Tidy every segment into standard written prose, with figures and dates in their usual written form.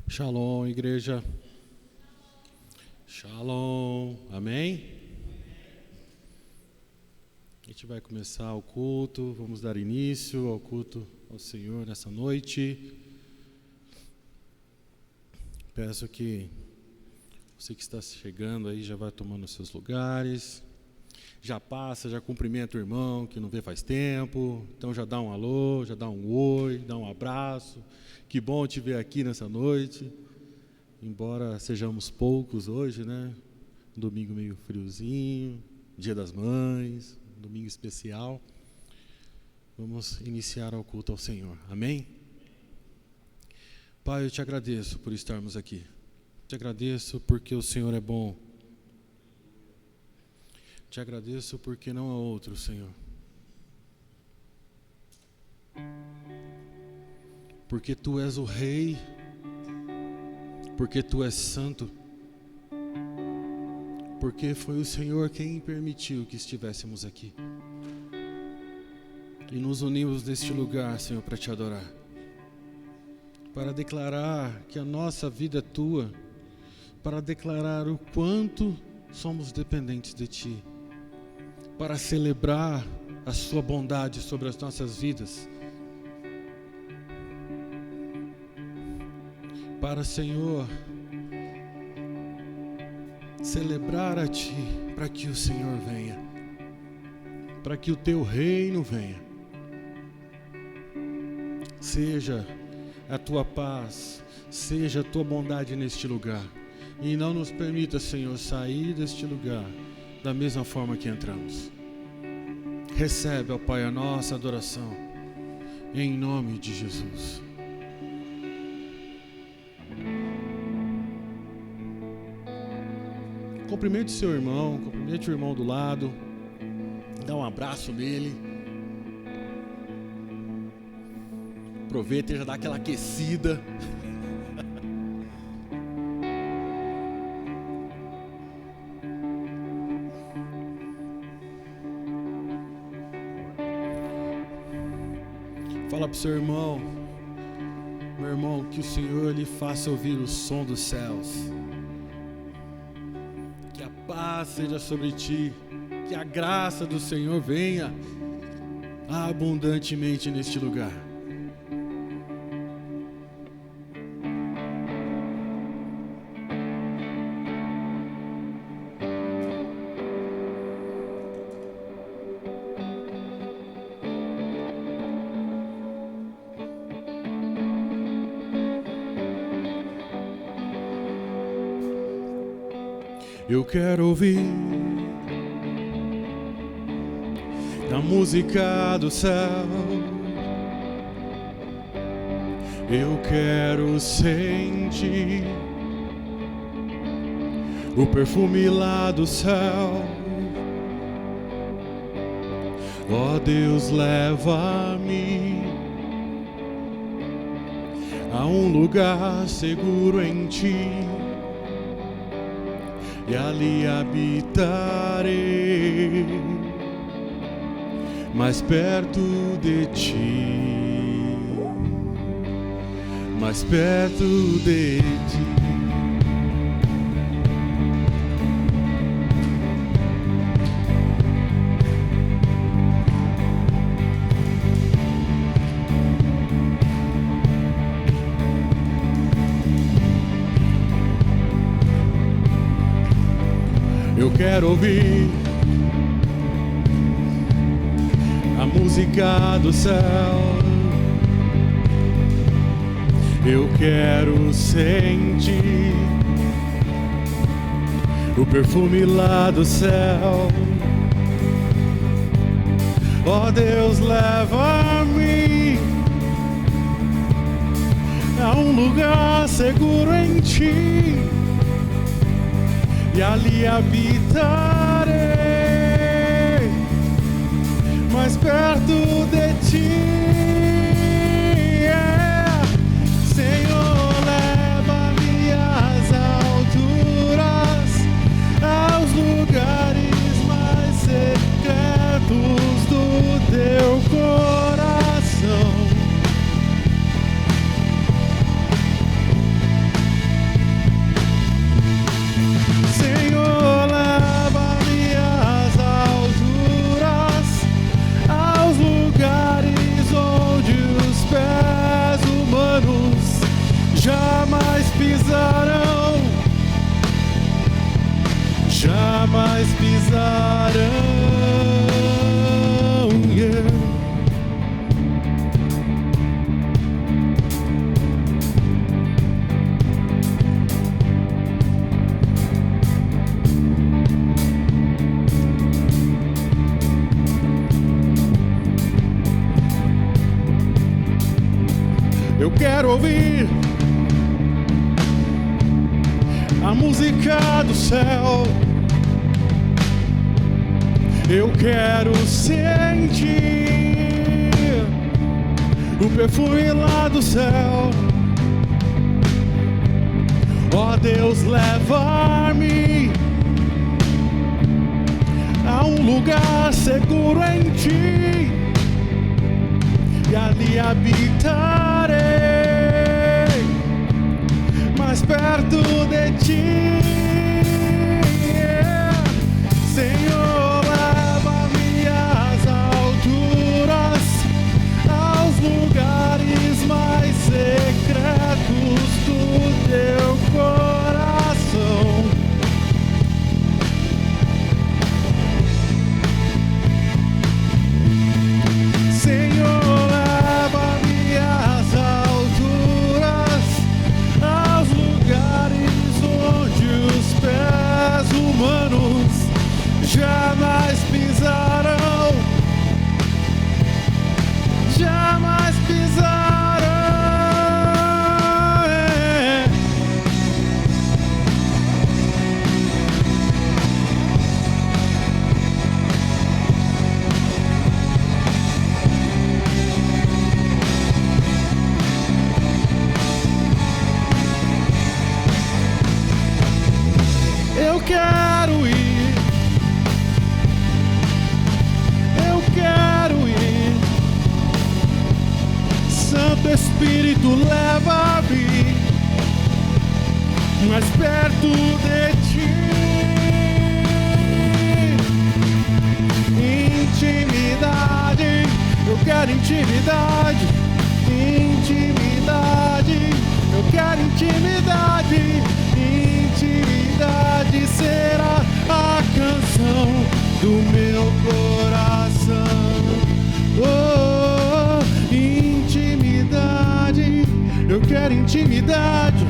Shalom, igreja. Shalom. Amém? A gente vai começar o culto, vamos dar início ao culto ao Senhor nessa noite. Peço que você que está chegando aí já vá tomando os seus lugares. Já passa, já cumprimenta o irmão que não vê faz tempo. Então já dá um alô, já dá um oi, dá um abraço. Que bom te ver aqui nessa noite. Embora sejamos poucos hoje, né? Domingo meio friozinho, Dia das Mães, domingo especial. Vamos iniciar o culto ao Senhor. Amém? Pai, eu te agradeço por estarmos aqui. Te agradeço porque o Senhor é bom. Te agradeço porque não há outro, Senhor. Porque Tu és o Rei, porque Tu és santo, porque foi o Senhor quem permitiu que estivéssemos aqui. E nos unimos neste lugar, Senhor, para Te adorar, para declarar que a nossa vida é Tua, para declarar o quanto somos dependentes de Ti, para celebrar a Sua bondade sobre as nossas vidas, para, Senhor, celebrar a Ti, para que o Senhor venha, para que o Teu reino venha. Seja a Tua paz, seja a Tua bondade neste lugar. E não nos permita, Senhor, sair deste lugar da mesma forma que entramos. Recebe, ó Pai, a nossa adoração, em nome de Jesus. Cumprimente seu irmão, cumprimente o irmão do lado, dá um abraço nele. Aproveita e já dá aquela aquecida. Fala pro seu irmão, meu irmão, que o Senhor lhe faça ouvir o som dos céus. Que a paz seja sobre ti, que a graça do Senhor venha abundantemente neste lugar. Eu quero ouvir a música do céu. Eu quero sentir o perfume lá do céu. Ó Deus, leva-me a um lugar seguro em Ti, e ali habitarei, mais perto de Ti, mais perto de Ti. Eu quero ouvir a música do céu. Eu quero sentir o perfume lá do céu. Ó Deus, leva-me a um lugar seguro em Ti, e ali habitarei, mais perto de Ti. Senhor, leva-me às alturas, aos lugares mais secretos do Teu coração. jamais pisarão. Eu quero ouvir a música do céu. Eu quero sentir o perfume lá do céu. Ó Deus, leva-me a um lugar seguro em Ti, e ali habitarei, mais perto de Ti. Senhor, leva-me às alturas, aos lugares mais secretos do Teu coração. Senhor, humanos jamais pisarão, jamais pisarão. Eu quero ir, eu quero ir. Santo Espírito, leva-me mais perto de Ti. Intimidade, eu quero intimidade. Intimidade, eu quero intimidade. Intimidade será a canção do meu coração. Oh, intimidade, eu quero intimidade.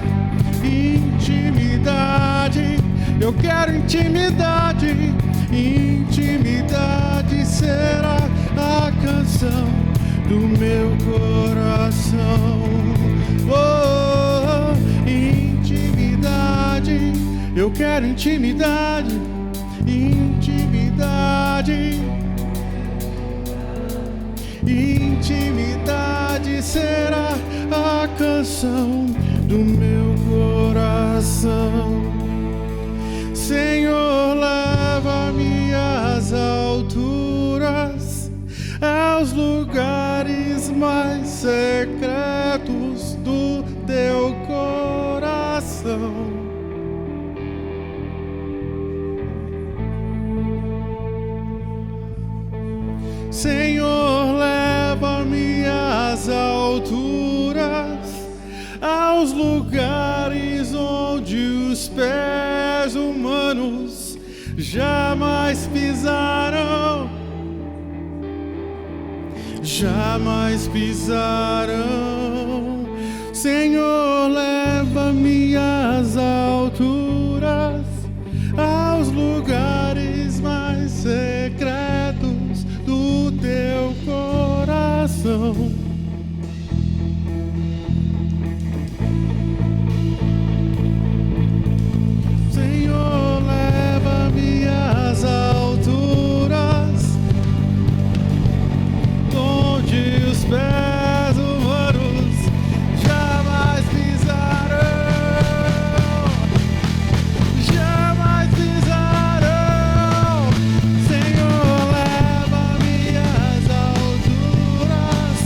Intimidade, eu quero intimidade. Intimidade será a canção do meu coração. Oh, intimidade, eu quero intimidade. Intimidade, intimidade será a canção do meu coração. Senhor, leva-me às alturas, aos lugares mais secretos do Teu coração. Senhor, leva-me às alturas, aos lugares onde os pés humanos jamais pisaram, jamais pisarão. Senhor, leva-me às alturas, aos lugares mais secretos do Teu coração. Senhor, leva-me às alturas, onde os pés humanos jamais pisarão, jamais pisarão. Senhor, leva-me às alturas,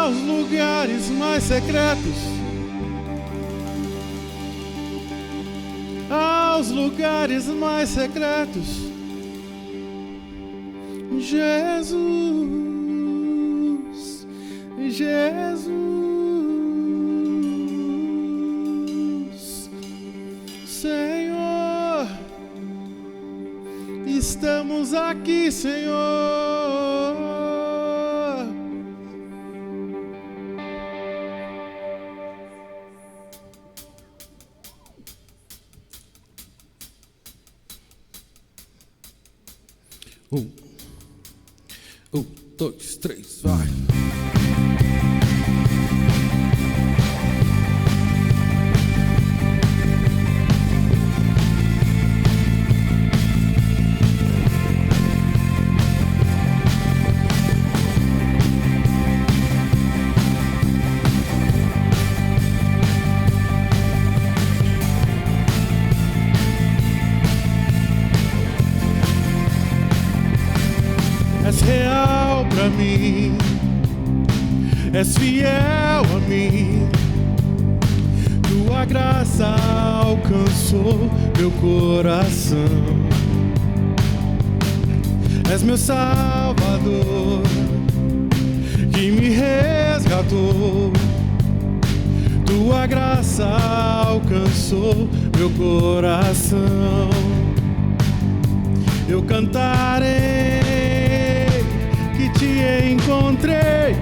aos lugares mais secretos, aos lugares mais secretos. Jesus, Jesus, Senhor, estamos aqui, Senhor. Dois, três, vai. És real pra mim, és fiel a mim. Tua graça alcançou meu coração. És meu Salvador, que me resgatou. Tua graça alcançou meu coração. Eu cantarei que te encontrei,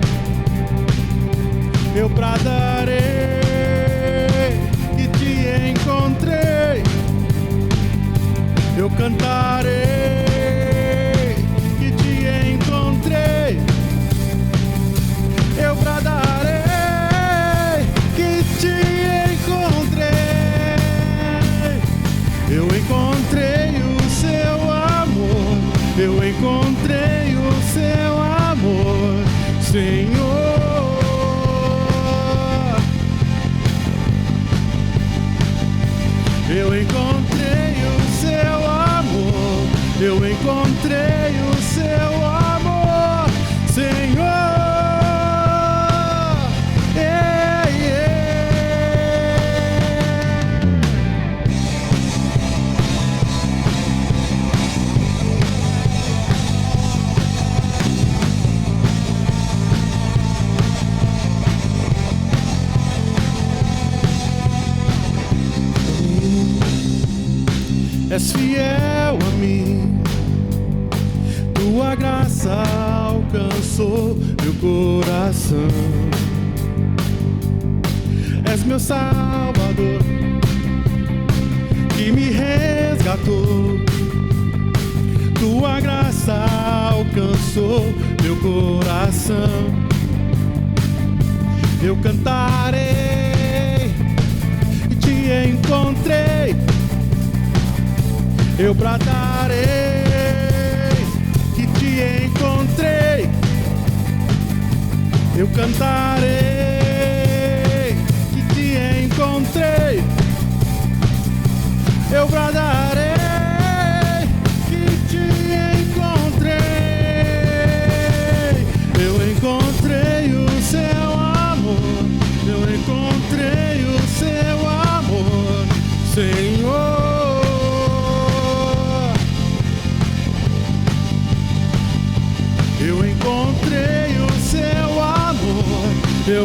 eu bradarei que te encontrei, eu cantarei que te encontrei, eu bradarei que te encontrei, eu encontrei o seu amor, eu encontrei o seu amor, Senhor. Eu encontrei o seu amor, eu encontrei o seu amor, Senhor. És fiel a mim, tua graça alcançou meu coração. És meu Salvador, que me resgatou. Tua graça alcançou meu coração. Eu cantarei que te encontrei, eu bradarei que te encontrei, eu cantarei que te encontrei, eu bradarei que te encontrei, eu encontrei o seu amor, eu encontrei o seu amor, Senhor. Eu encontrei o seu amor, eu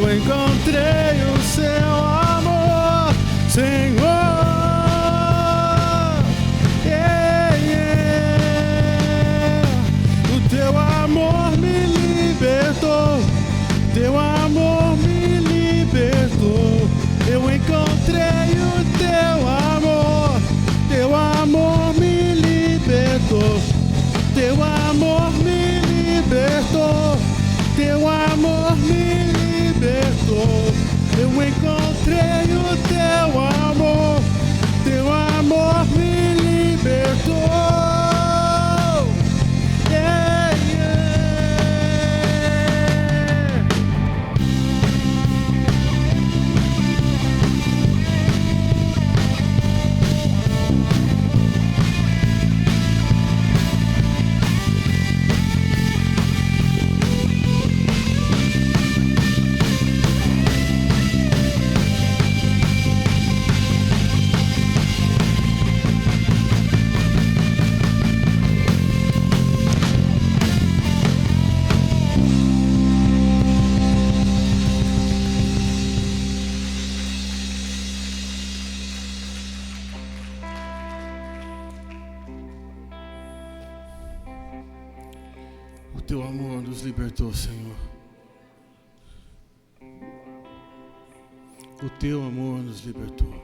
libertou, Senhor. O teu amor nos libertou.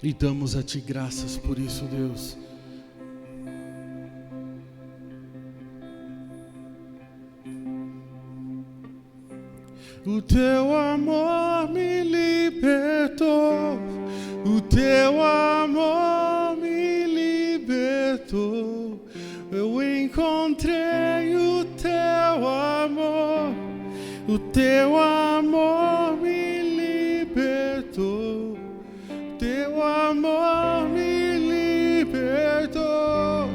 E damos a ti graças por isso, Deus. O teu amor me libertou. O teu amor me libertou. Eu encontrei o teu amor. O teu amor me libertou. O teu amor me libertou.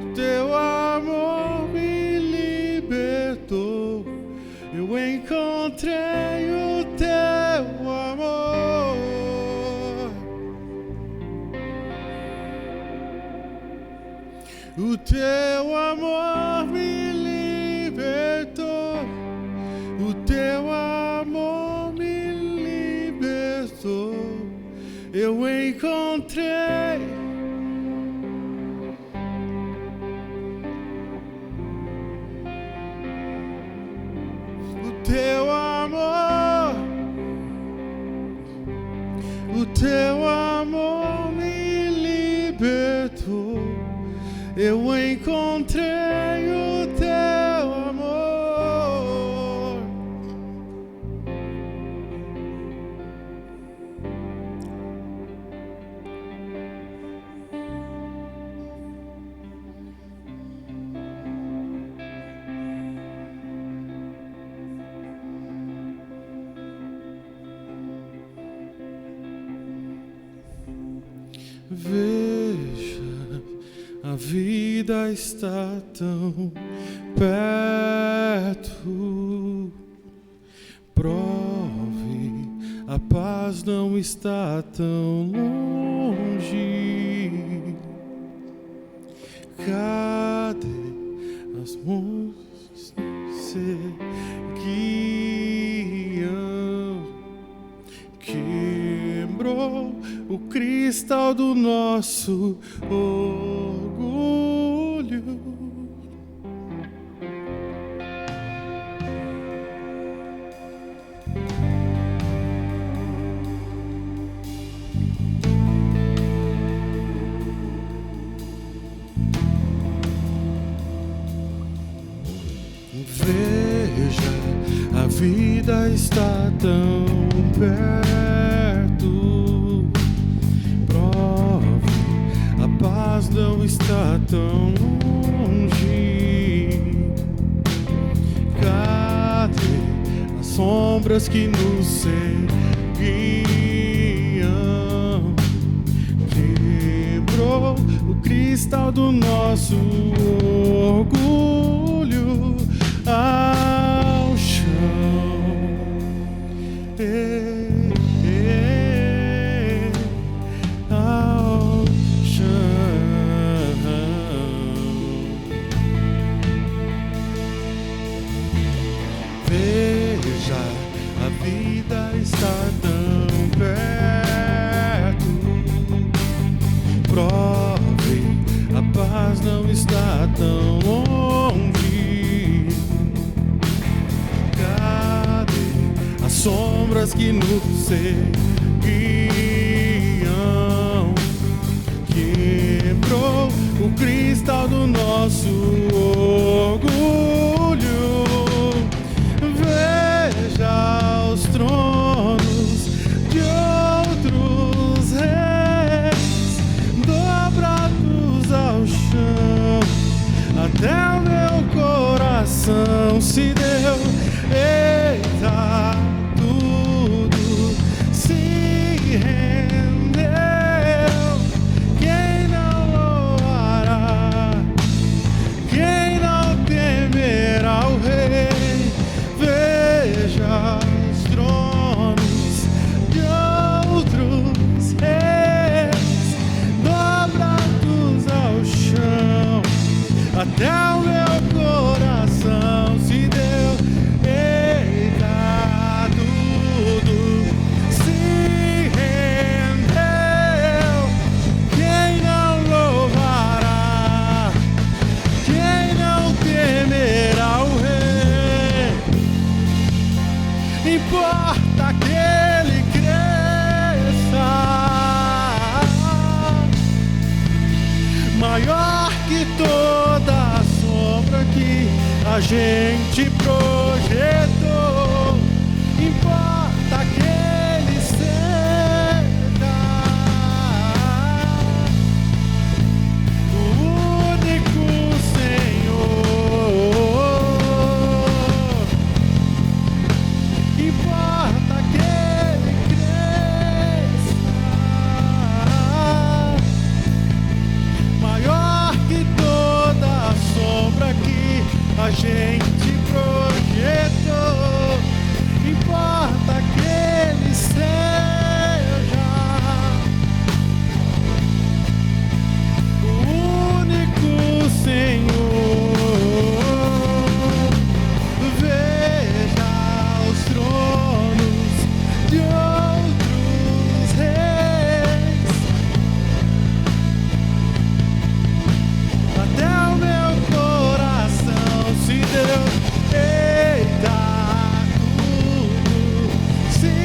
O teu amor me libertou. Eu encontrei o teu amor. O teu amor me libertou. O teu amor me libertou. Eu encontrei. Teu amor, o teu amor me libertou. Eu encontrei o teu amor. Veja, a vida está tão perto. Prove, a paz não está tão longe. Cadê as mãos que seguiam? Quebrou o cristal do nosso orgulho. Veja, a vida está tão perto. A paz não está tão longe. Cadê as sombras que nos seguiam? Quebrou o cristal do nosso orgulho ao chão. A vida está tão perto. Prove, a paz não está tão longe. Cadê as sombras que nos seguiam? Quebrou o cristal do nosso orgulho. Veja os tronos de outros reis dobrados ao chão. Até o meu coração se deu. Eita, tudo se rendeu. Quem não louvará? Quem não temerá o rei? Veja os tronos de outros reis dobrados ao chão. Até o meu coração se deu. maior que toda a sombra que a gente projetou. Importa que Ele seja o único Senhor. Importa que Ele cresça, maior que toda a sombra que a gente projetou. Importa que Ele seja o único Senhor. Veja os tronos de outros reis, até o meu coração se deu. Eita, tudo se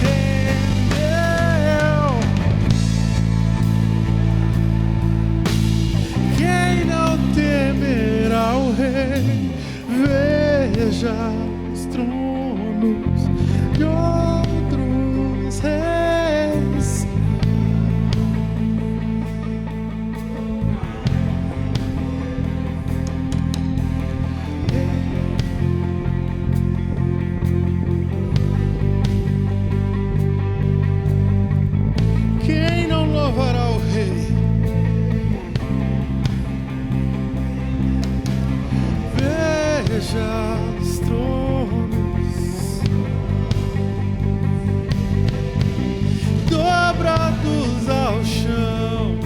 rendeu. Quem não temerá o Rei? Veja os tronos de outros reis. Quem não louvará o Rei? Veja os tronos dobrados ao chão.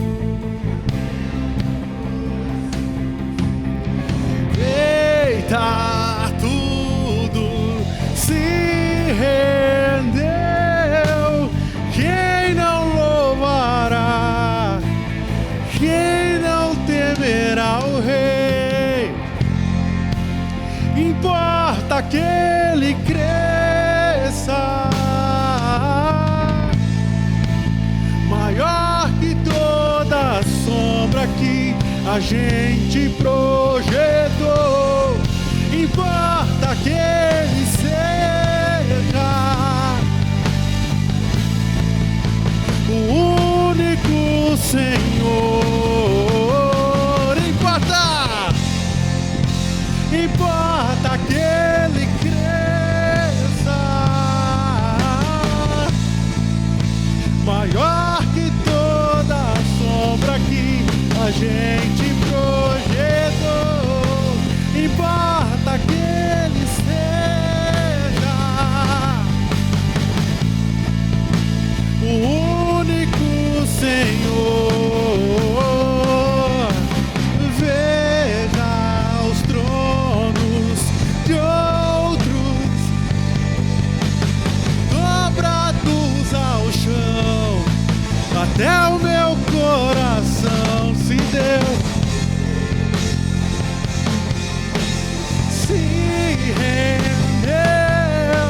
Eita, tudo se rendeu. Quem não louvará? Quem não temerá o Rei? Importa que Ele cresça, maior que toda a sombra que a gente projetou. Importa que Ele seja o único Senhor. Importa que Ele cresça, maior que toda a sombra que a gente projetou. Importa que Ele seja o único Senhor. Veja os tronos de outros dobrados ao chão, até o meu coração se deu. Se rendeu.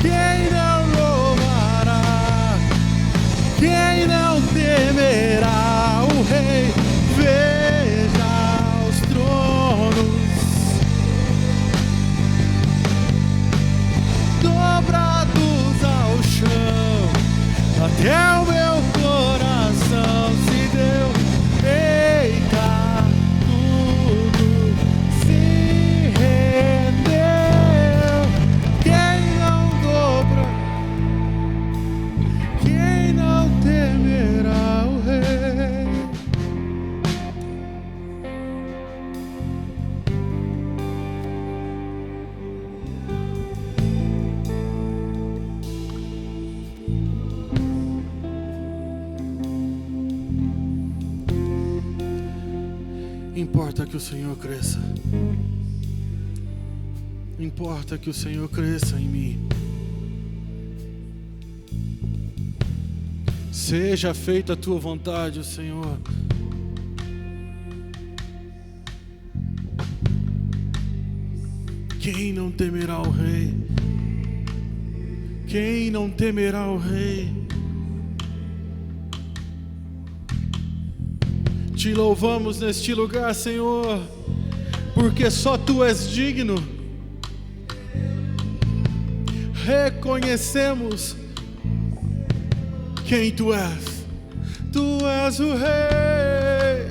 Quem não louvará? Quem não temerá o Rei? Veja os tronos dobrados ao chão, até o meu coração se deu. Eita, tudo se rendeu. Quem não dobra? Quem não temerá o Rei? Importa que o Senhor cresça. Importa que o Senhor cresça em mim. Seja feita a tua vontade, Senhor. Quem não temerá o Rei? Quem não temerá o Rei? Te louvamos neste lugar, Senhor, porque só Tu és digno. Reconhecemos quem Tu és. Tu és o Rei.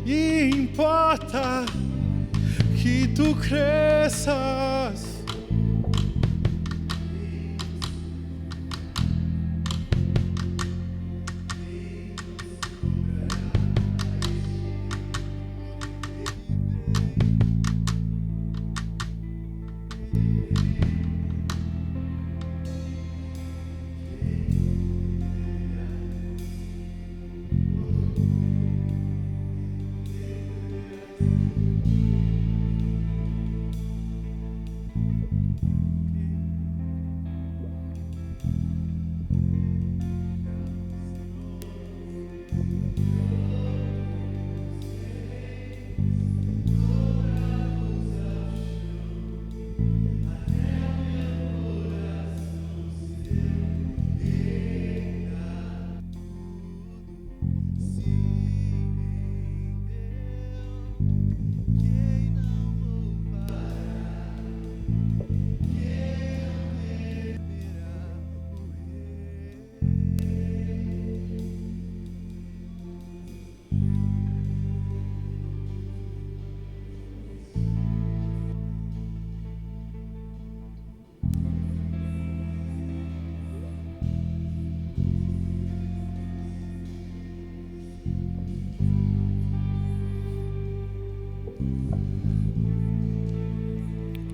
E importa que Tu cresças.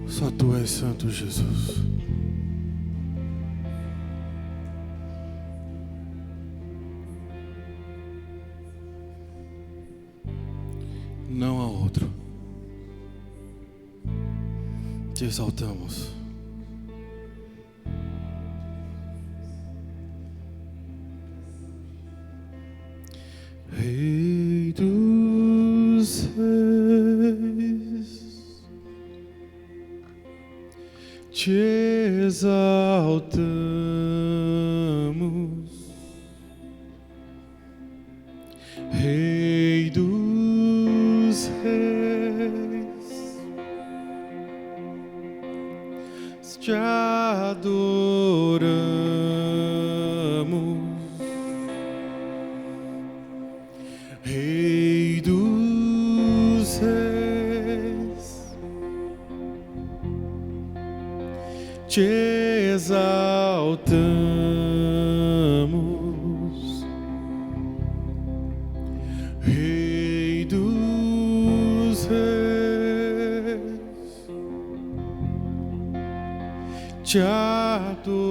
Só Tu és santo, Jesus. Não há outro. Te exaltamos. Rei dos reis, te exaltamos, Rei dos reis, te adoramos, Rei dos reis, te exaltamos, Rei dos reis, te adoramos.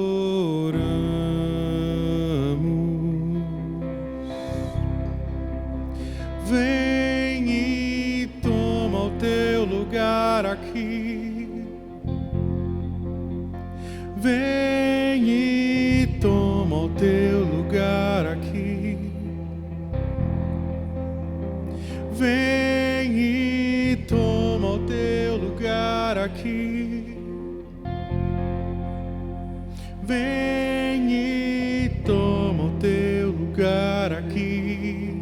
Vem e toma o teu lugar aqui. Vem e toma o teu lugar aqui. Vem e toma o teu lugar aqui. Vem e toma o teu lugar aqui.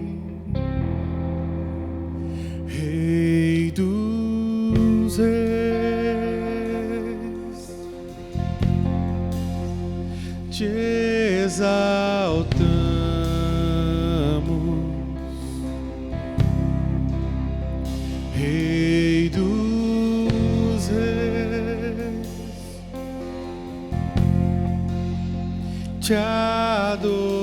Rei dos reis, te exaltamos, Rei dos reis, te adoramos.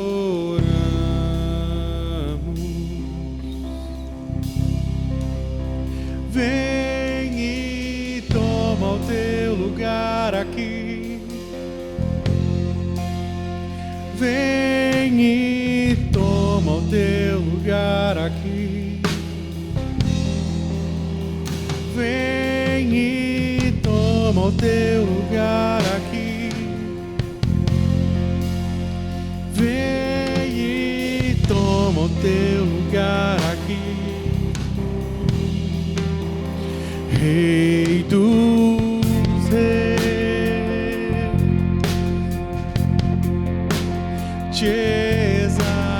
Vem e toma o teu lugar aqui. Vem e toma o teu lugar aqui. Vem e toma o teu lugar aqui. Vem e toma o teu lugar aqui. Rei dos reis, te exaltamos.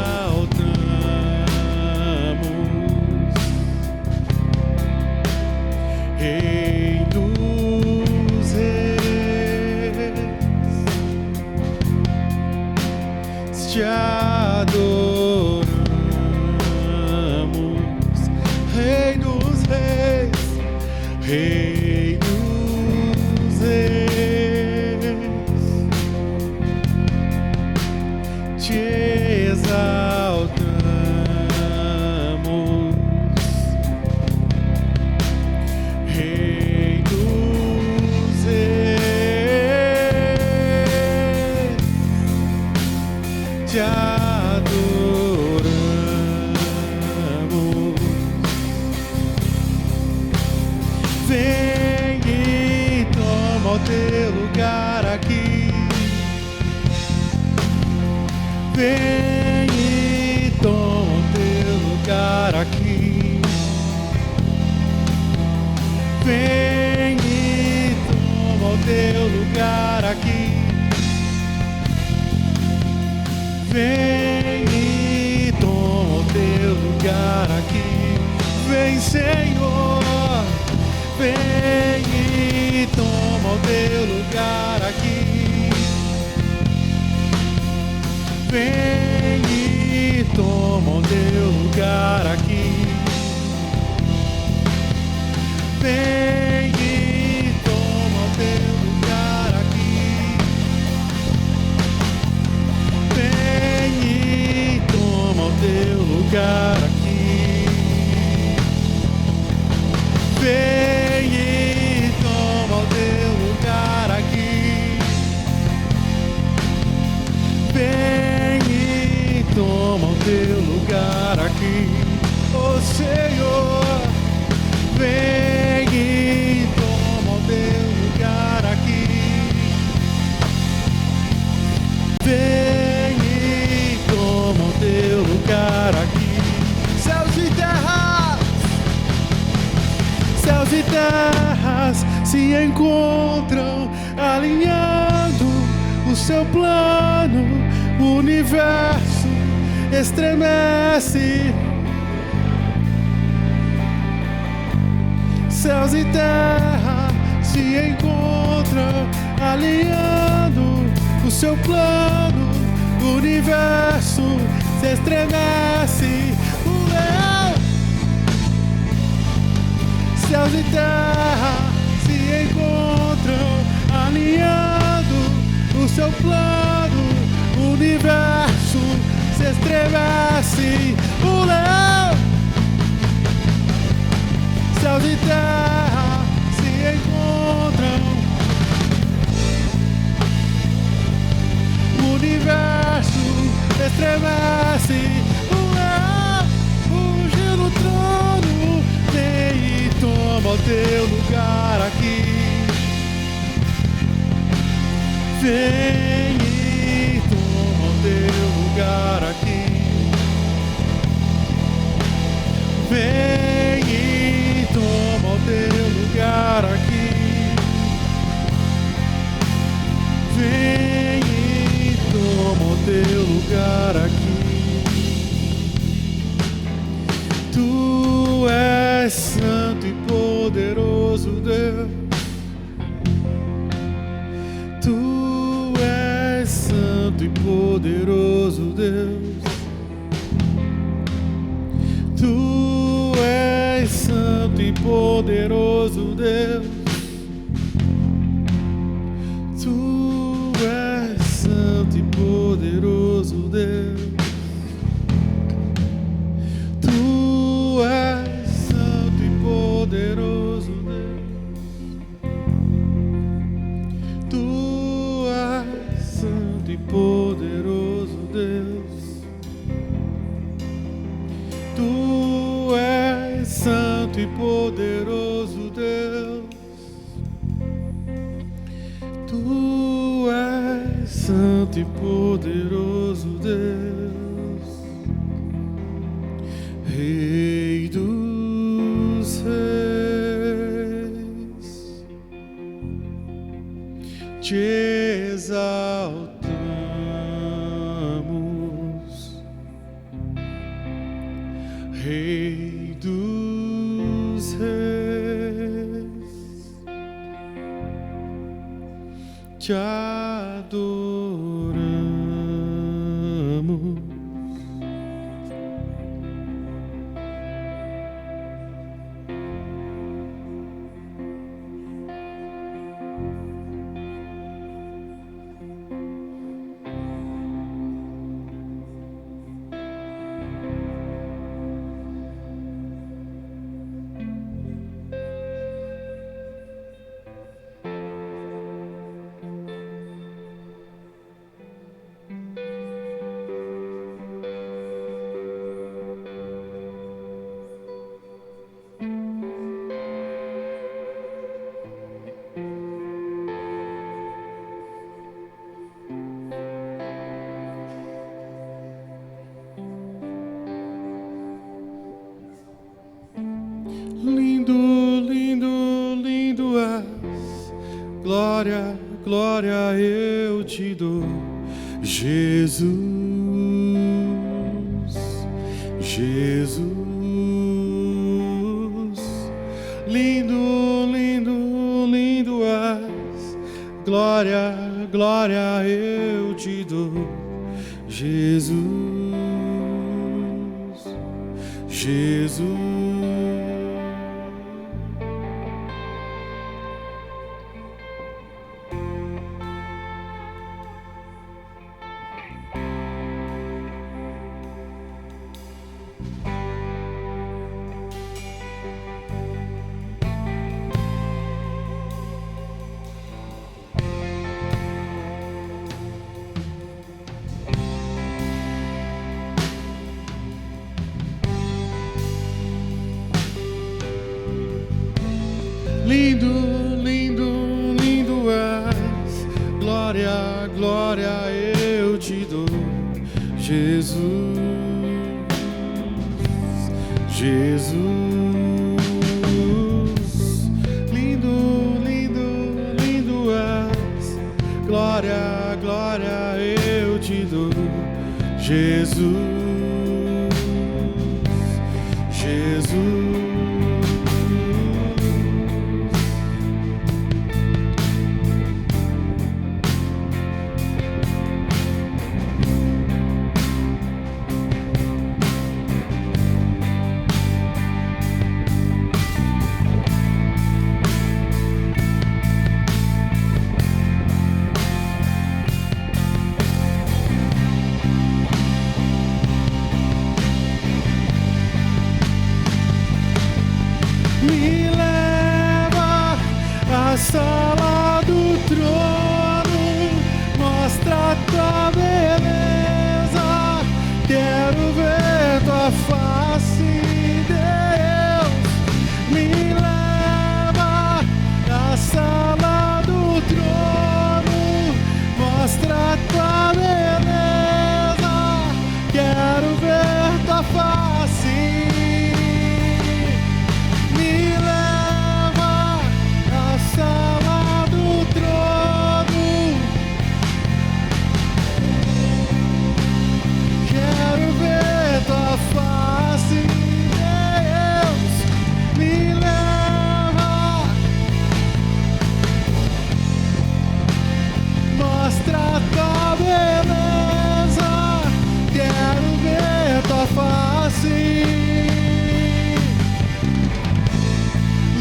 Vem e toma o teu lugar aqui. Vem e toma o teu lugar aqui. Vem e toma o teu lugar aqui. Vem, Senhor. Vem e toma o teu lugar aqui. Vem e toma o teu lugar aqui. Vem e toma o teu lugar aqui. Vem e toma o teu lugar aqui. Vem e toma o teu lugar aqui. Vem e toma o teu lugar aqui. Oh Senhor, vem e toma o teu lugar aqui. Vem e toma o teu lugar aqui. Céus e terras se encontram alinhando o seu plano. O universo estremece. Céus e terra se encontram alinhando o seu plano. O universo se estremece. O leão. Céus e terra se encontram alinhando o seu plano. O universo se estremece. O leão. Céus e terra se encontram. O universo estremece. O leão unge no trono. Vem e toma o teu lugar aqui. Vem e toma o teu lugar aqui. Vem e toma o teu lugar aqui. Vem e toma o teu lugar aqui. Tu és santo e poderoso Deus. Tu és santo e poderoso Deus. Tu és santo e poderoso Deus. Tu és santo e poderoso Deus. Tu és santo e poderoso Deus. Tu és santo e poderoso Deus. Tu és santo e poderoso Deus. Tu és santo e poderoso Deus. Rei dos reis, te exaltamos. Rei dos reis, te adoramos. glória, glória eu te dou, Jesus, Jesus. Lindo, lindo, lindo és, glória, glória eu te dou, Jesus, Jesus. Lindo, lindo, lindo és, glória, glória eu te dou, Jesus, Jesus. Lindo, lindo, lindo és, glória, glória eu te dou, Jesus, Jesus. Me leva à sala do trono, mostra tua beleza, quero ver tua face, Deus. Me leva à sala do trono, mostra tua beleza, quero ver tua face.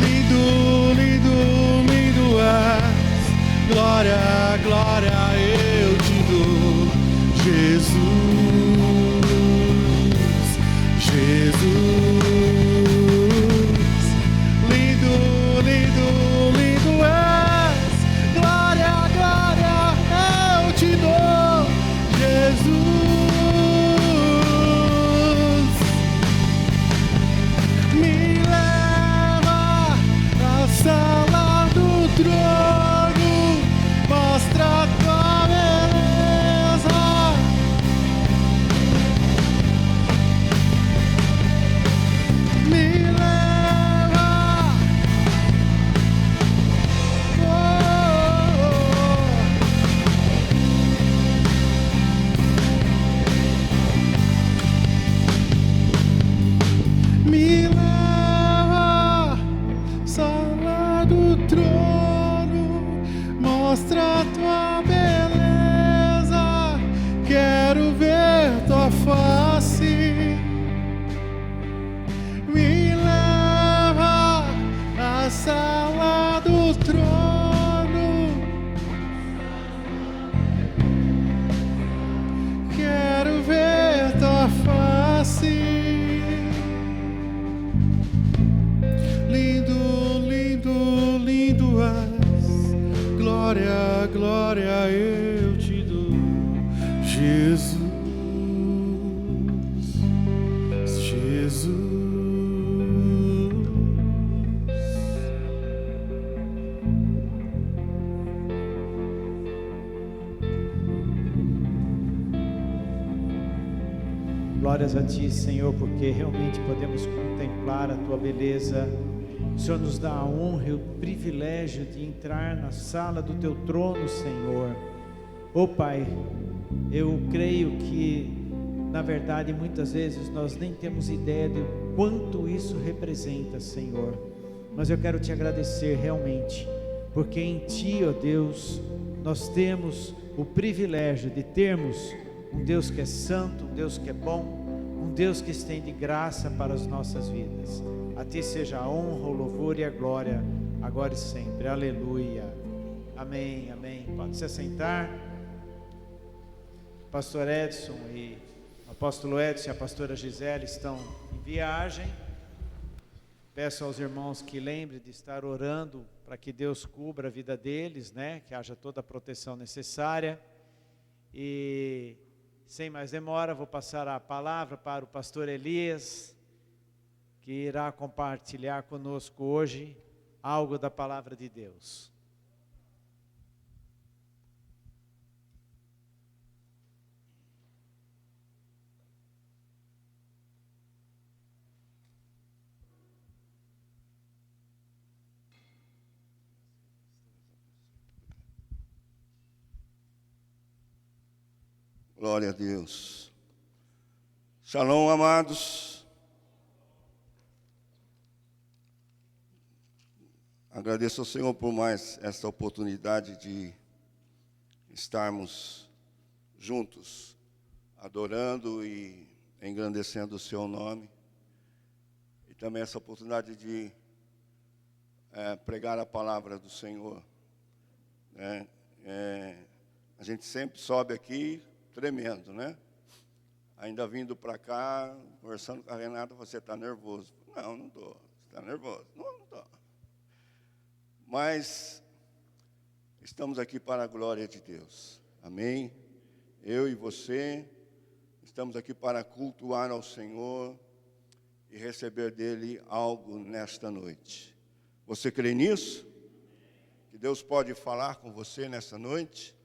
Lindo, lindo, lindo és, glória, glória eu te dou, Jesus, Jesus. Lindo, lindo, lindo és, glória, glória eu te dou, Jesus. Sala do trono, mostra tua beleza. Me leva, me leva, sala do trono, mostra tua beleza, quero ver tua face. Me leva à sala do trono, quero ver tua face. Lindo, lindo, lindo és, glória, glória eu te dou, Jesus, Jesus. Glórias a Ti, Senhor, porque realmente podemos contemplar a Tua beleza O Senhor nos dá a honra e o privilégio de entrar na sala do Teu trono, Senhor. Ó Pai, eu creio que, na verdade, muitas vezes nós nem temos ideia de quanto isso representa, Senhor. Mas eu quero Te agradecer realmente, porque em Ti, ó Deus, nós temos o privilégio de termos um Deus que é santo, um Deus que é bom, um Deus que estende graça para as nossas vidas. A Ti seja a honra, o louvor e a glória, agora e sempre. Aleluia. Amém, amém. Pode se assentar. Pastor Edson e o apóstolo Edson e a pastora Gisele estão em viagem. Peço aos irmãos que lembrem de estar orando para que Deus cubra a vida deles, né? Que haja toda a proteção necessária. E sem mais demora, vou passar a palavra para o pastor Elias, que irá compartilhar conosco hoje algo da palavra de Deus. Glória a Deus. Shalom, amados. Agradeço ao Senhor por mais esta oportunidade de estarmos juntos, adorando e engrandecendo o Seu nome. E também essa oportunidade de pregar a palavra do Senhor. A gente sempre sobe aqui tremendo, né? Ainda vindo para cá, conversando com a Renata, você está nervoso. Não, não estou. Você está nervoso? Não estou. Mas estamos aqui para a glória de Deus. Amém? Eu e você estamos aqui para cultuar ao Senhor e receber dele algo nesta noite. Você crê nisso? Que Deus pode falar com você nessa noite?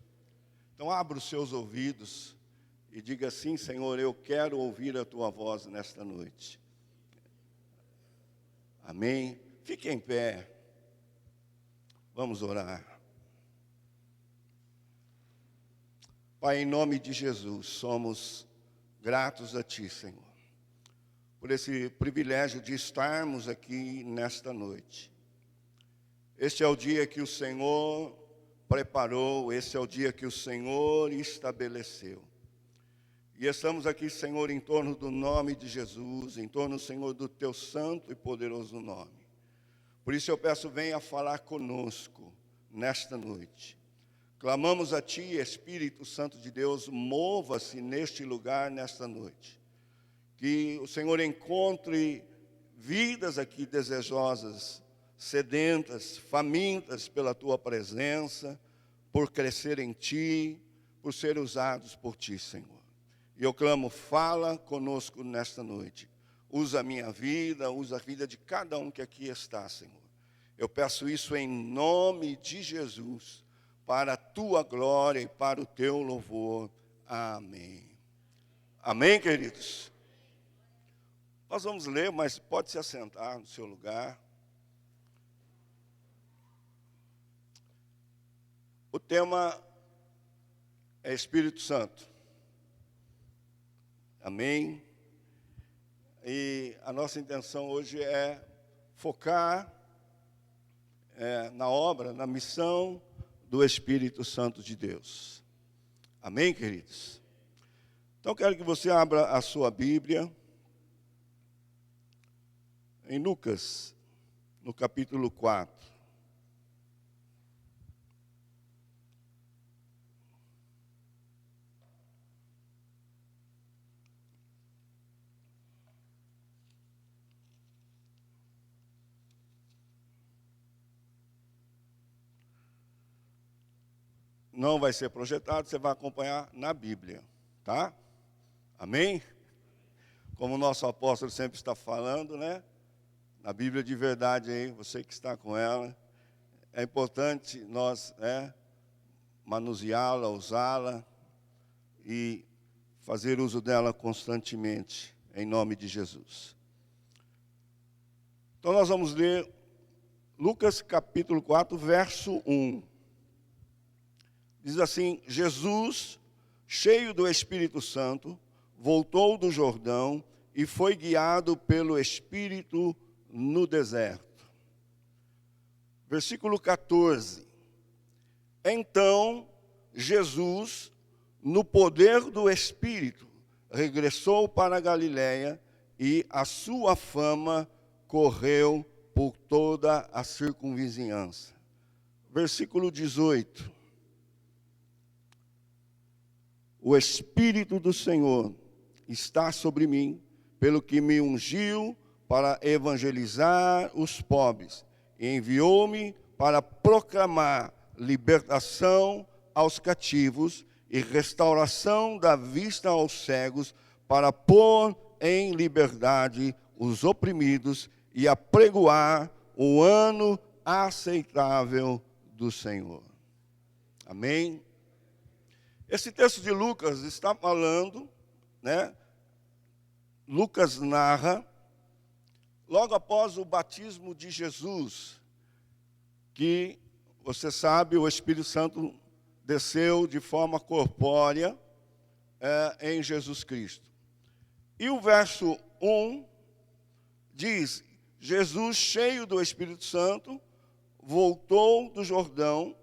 Então abra os seus ouvidos e diga assim: Senhor, eu quero ouvir a Tua voz nesta noite. Amém? Fique em pé. Vamos orar. Pai, em nome de Jesus, somos gratos a Ti, Senhor, por esse privilégio de estarmos aqui nesta noite. Este é o dia que o Senhor preparou, esse é o dia que o Senhor estabeleceu. E estamos aqui, Senhor, em torno do nome de Jesus, em torno, Senhor, do Teu santo e poderoso nome. Por isso eu peço, venha falar conosco nesta noite. Clamamos a Ti, Espírito Santo de Deus, mova-se neste lugar nesta noite. Que o Senhor encontre vidas aqui desejosas, sedentas, famintas pela Tua presença, por crescer em Ti, por ser usados por Ti, Senhor. E eu clamo, fala conosco nesta noite. Usa a minha vida, usa a vida de cada um que aqui está, Senhor. Eu peço isso em nome de Jesus, para a Tua glória e para o Teu louvor. Amém. Amém, queridos? Nós vamos ler, mas pode se assentar no seu lugar. O tema é Espírito Santo. Amém? E a nossa intenção hoje é focar na obra, na missão do Espírito Santo de Deus. Amém, queridos? Então, quero que você abra a sua Bíblia em Lucas, no capítulo 4. Não vai ser projetado, você vai acompanhar na Bíblia, tá? Amém? Como o nosso apóstolo sempre está falando, né? Na Bíblia de verdade aí, você que está com ela, é importante nós manuseá-la, usá-la e fazer uso dela constantemente, em nome de Jesus. Então nós vamos ler Lucas capítulo 4, verso 1. Diz assim: Jesus, cheio do Espírito Santo, voltou do Jordão e foi guiado pelo Espírito no deserto. Versículo 14. Então, Jesus, no poder do Espírito, regressou para a Galiléia e a sua fama correu por toda a circunvizinhança. Versículo 18. O Espírito do Senhor está sobre mim, pelo que me ungiu para evangelizar os pobres, e enviou-me para proclamar libertação aos cativos e restauração da vista aos cegos, para pôr em liberdade os oprimidos e apregoar o ano aceitável do Senhor. Amém? Esse texto de Lucas está falando, Lucas narra, logo após o batismo de Jesus, que, você sabe, o Espírito Santo desceu de forma corpórea em Jesus Cristo. E o verso 1 diz: Jesus, cheio do Espírito Santo, voltou do Jordão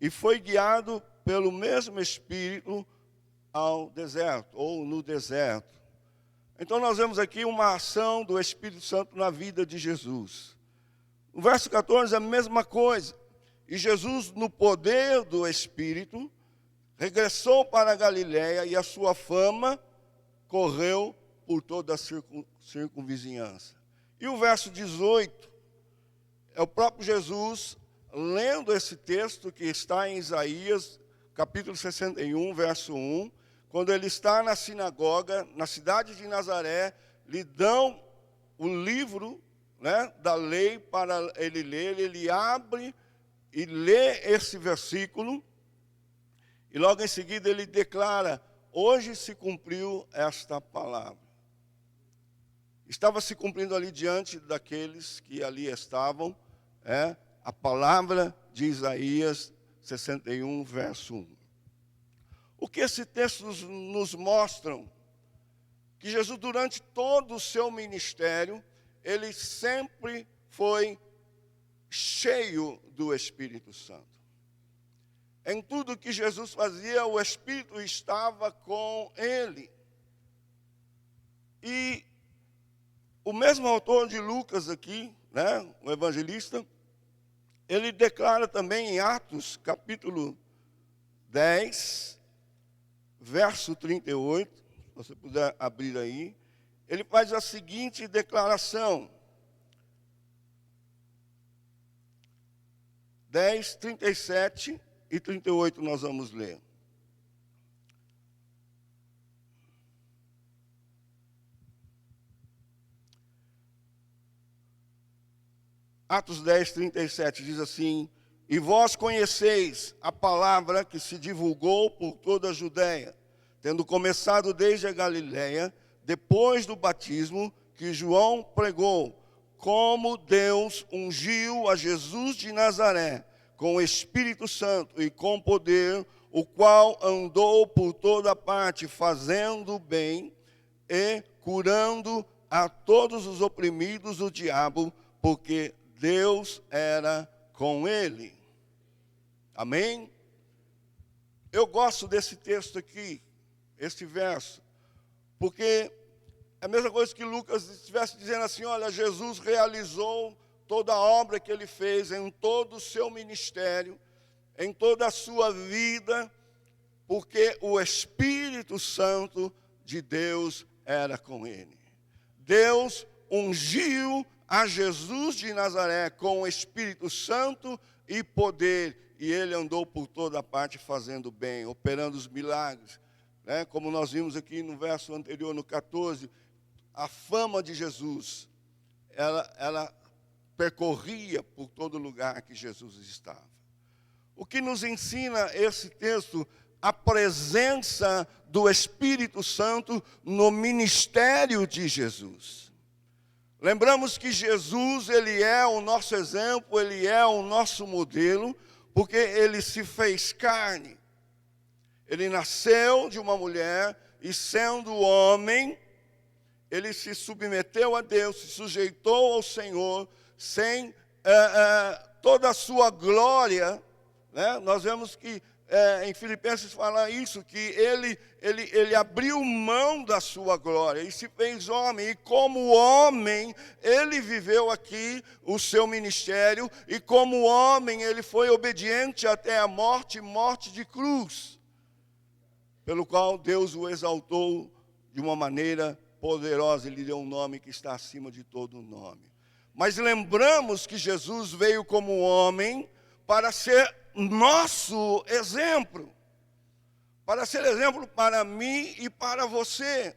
e foi guiado pelo mesmo Espírito ao deserto, ou no deserto. Então nós vemos aqui uma ação do Espírito Santo na vida de Jesus. No verso 14 é a mesma coisa. E Jesus, no poder do Espírito, regressou para a Galiléia e a sua fama correu por toda a circunvizinhança. E o verso 18 é o próprio Jesus lendo esse texto que está em Isaías, capítulo 61, verso 1, quando ele está na sinagoga, na cidade de Nazaré, lhe dão o livro da lei para ele ler, ele abre e lê esse versículo, e logo em seguida ele declara: hoje se cumpriu esta palavra. Estava se cumprindo ali diante daqueles que ali estavam, a palavra de Isaías 61, verso 1. O que esse texto nos mostra? Que Jesus, durante todo o seu ministério, ele sempre foi cheio do Espírito Santo. Em tudo que Jesus fazia, o Espírito estava com ele. E o mesmo autor de Lucas aqui, o evangelista, ele declara também em Atos, capítulo 10, verso 38, se você puder abrir aí, ele faz a seguinte declaração. 10, 37 e 38 nós vamos ler. Atos 10, 37 diz assim: e vós conheceis a palavra que se divulgou por toda a Judéia, tendo começado desde a Galiléia, depois do batismo que João pregou, como Deus ungiu a Jesus de Nazaré, com o Espírito Santo e com poder, o qual andou por toda parte, fazendo bem e curando a todos os oprimidos do diabo, porque Deus era com ele. Amém? Eu gosto desse texto aqui, este verso, porque é a mesma coisa que Lucas estivesse dizendo assim: olha, Jesus realizou toda a obra que ele fez em todo o seu ministério, em toda a sua vida, porque o Espírito Santo de Deus era com ele. Deus ungiu a Jesus de Nazaré com o Espírito Santo e poder, e ele andou por toda parte fazendo bem, operando os milagres. Como nós vimos aqui no verso anterior, no 14, a fama de Jesus, ela percorria por todo lugar que Jesus estava. O que nos ensina esse texto? A presença do Espírito Santo no ministério de Jesus. Lembramos que Jesus, ele é o nosso exemplo, ele é o nosso modelo, porque ele se fez carne. Ele nasceu de uma mulher e, sendo homem, ele se submeteu a Deus, se sujeitou ao Senhor, sem toda a sua glória, né? Nós vemos que em Filipenses fala isso, que ele abriu mão da sua glória e se fez homem. E como homem, ele viveu aqui o seu ministério. E como homem, ele foi obediente até a morte, morte de cruz. Pelo qual Deus o exaltou de uma maneira poderosa. Ele deu um nome que está acima de todo nome. Mas lembramos que Jesus veio como homem para ser nosso exemplo, para ser exemplo para mim e para você.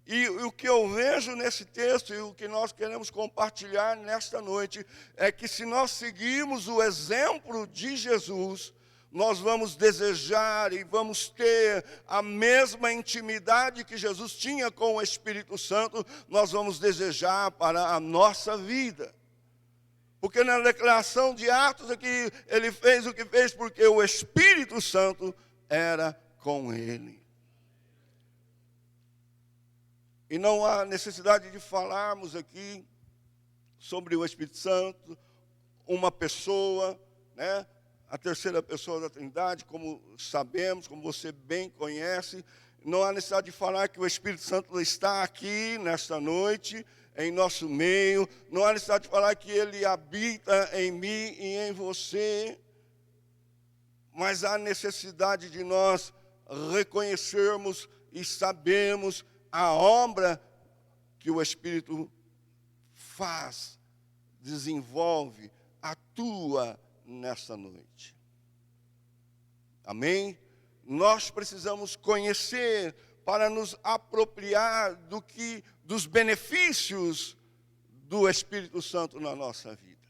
E o que eu vejo nesse texto e o que nós queremos compartilhar nesta noite é que se nós seguirmos o exemplo de Jesus, nós vamos desejar e vamos ter a mesma intimidade que Jesus tinha com o Espírito Santo, nós vamos desejar para a nossa vida. Porque na declaração de Atos aqui, ele fez o que fez porque o Espírito Santo era com ele. E não há necessidade de falarmos aqui sobre o Espírito Santo, uma pessoa, né? A terceira pessoa da Trindade, como sabemos, como você bem conhece. Não há necessidade de falar que o Espírito Santo está aqui nesta noite, em nosso meio. Não há necessidade de falar que ele habita em mim e em você. Mas há necessidade de nós reconhecermos e sabermos a obra que o Espírito faz, desenvolve, atua nessa noite. Amém? Nós precisamos conhecer para nos apropriar dos benefícios do Espírito Santo na nossa vida.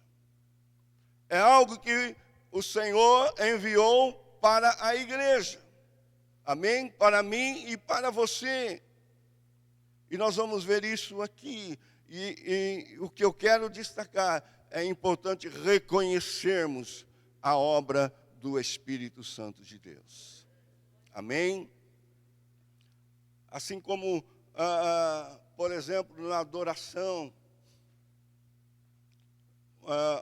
É algo que o Senhor enviou para a igreja. Amém? Para mim e para você. E nós vamos ver isso aqui. E o que eu quero destacar, é importante reconhecermos a obra do Espírito Santo de Deus. Amém? Assim como, por exemplo, na adoração,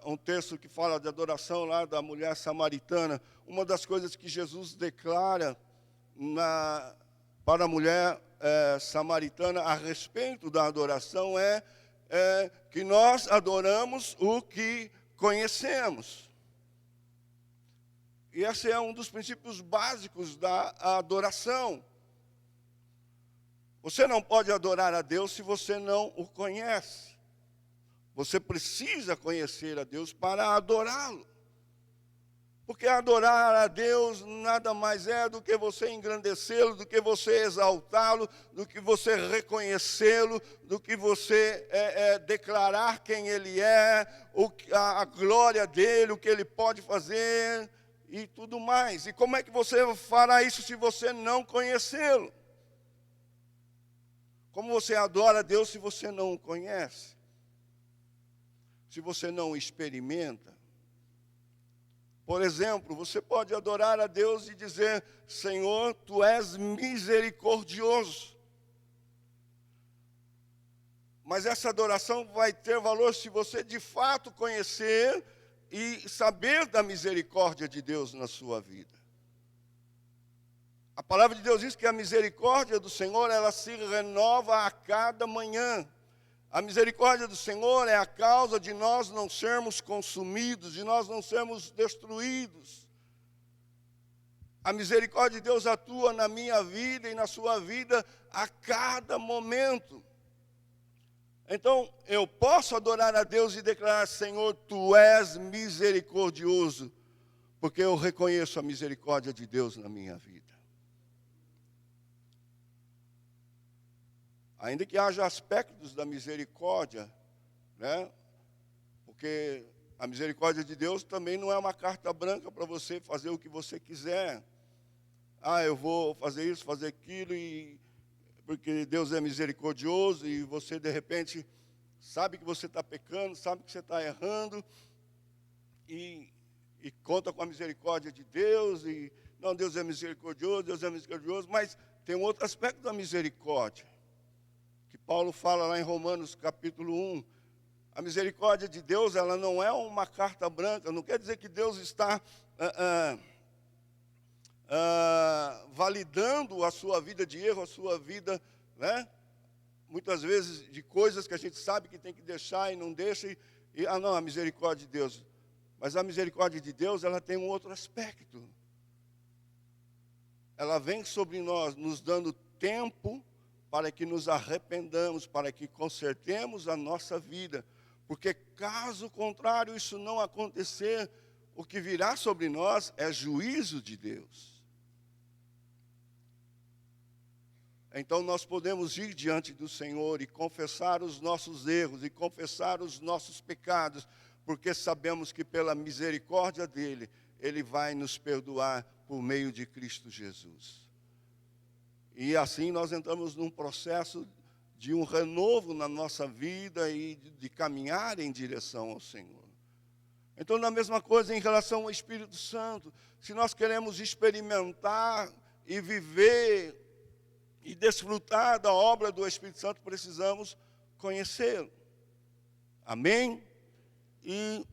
um texto que fala de adoração lá da mulher samaritana, uma das coisas que Jesus declara para a mulher samaritana a respeito da adoração é que nós adoramos o que conhecemos. E esse é um dos princípios básicos da adoração. Você não pode adorar a Deus se você não o conhece. Você precisa conhecer a Deus para adorá-lo. Porque adorar a Deus nada mais é do que você engrandecê-lo, do que você exaltá-lo, do que você reconhecê-lo, do que você declarar quem Ele é, a glória dEle, o que Ele pode fazer e tudo mais. E como é que você fará isso se você não conhecê-lo? Como você adora a Deus se você não o conhece? Se você não o experimenta? Por exemplo, você pode adorar a Deus e dizer: Senhor, Tu és misericordioso. Mas essa adoração vai ter valor se você de fato conhecer e saber da misericórdia de Deus na sua vida. A palavra de Deus diz que a misericórdia do Senhor, ela se renova a cada manhã. A misericórdia do Senhor é a causa de nós não sermos consumidos, de nós não sermos destruídos. A misericórdia de Deus atua na minha vida e na sua vida a cada momento. Então, eu posso adorar a Deus e declarar: Senhor, Tu és misericordioso, porque eu reconheço a misericórdia de Deus na minha vida. Ainda que haja aspectos da misericórdia, né? Porque a misericórdia de Deus também não é uma carta branca para você fazer o que você quiser. Eu vou fazer isso, fazer aquilo, porque Deus é misericordioso e você, de repente, sabe que você está pecando, sabe que você está errando, e conta com a misericórdia de Deus, e não, Deus é misericordioso, mas tem um outro aspecto da misericórdia, que Paulo fala lá em Romanos capítulo 1, a misericórdia de Deus, ela não é uma carta branca, não quer dizer que Deus está validando a sua vida de erro, a sua vida, né? Muitas vezes de coisas que a gente sabe que tem que deixar e não deixa, não, a misericórdia de Deus. Mas a misericórdia de Deus, ela tem um outro aspecto. Ela vem sobre nós, nos dando tempo para que nos arrependamos, para que consertemos a nossa vida. Porque caso contrário, isso não acontecer, o que virá sobre nós é juízo de Deus. Então nós podemos ir diante do Senhor e confessar os nossos erros e confessar os nossos pecados, porque sabemos que pela misericórdia dEle, Ele vai nos perdoar por meio de Cristo Jesus. E assim nós entramos num processo de um renovo na nossa vida e de caminhar em direção ao Senhor. Então, na mesma coisa em relação ao Espírito Santo, se nós queremos experimentar e viver e desfrutar da obra do Espírito Santo, precisamos conhecê-lo. Amém? E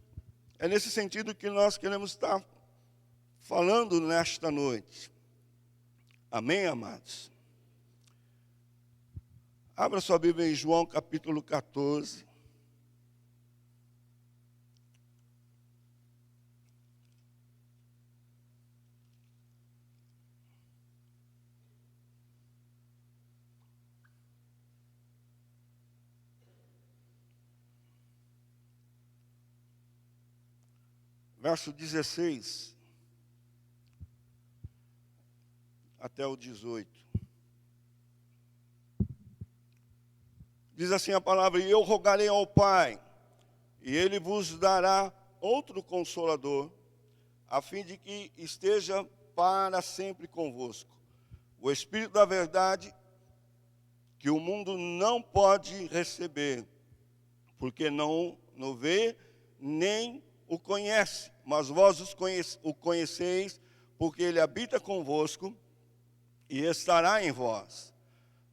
é nesse sentido que nós queremos estar falando nesta noite. Amém, amados? Abra sua Bíblia em João capítulo 14. Verso 16 até o 18. Diz assim a palavra: e eu rogarei ao Pai, e Ele vos dará outro Consolador, a fim de que esteja para sempre convosco. O Espírito da verdade, que o mundo não pode receber, porque não o vê, nem o conhece, mas vós o conheceis, porque Ele habita convosco e estará em vós.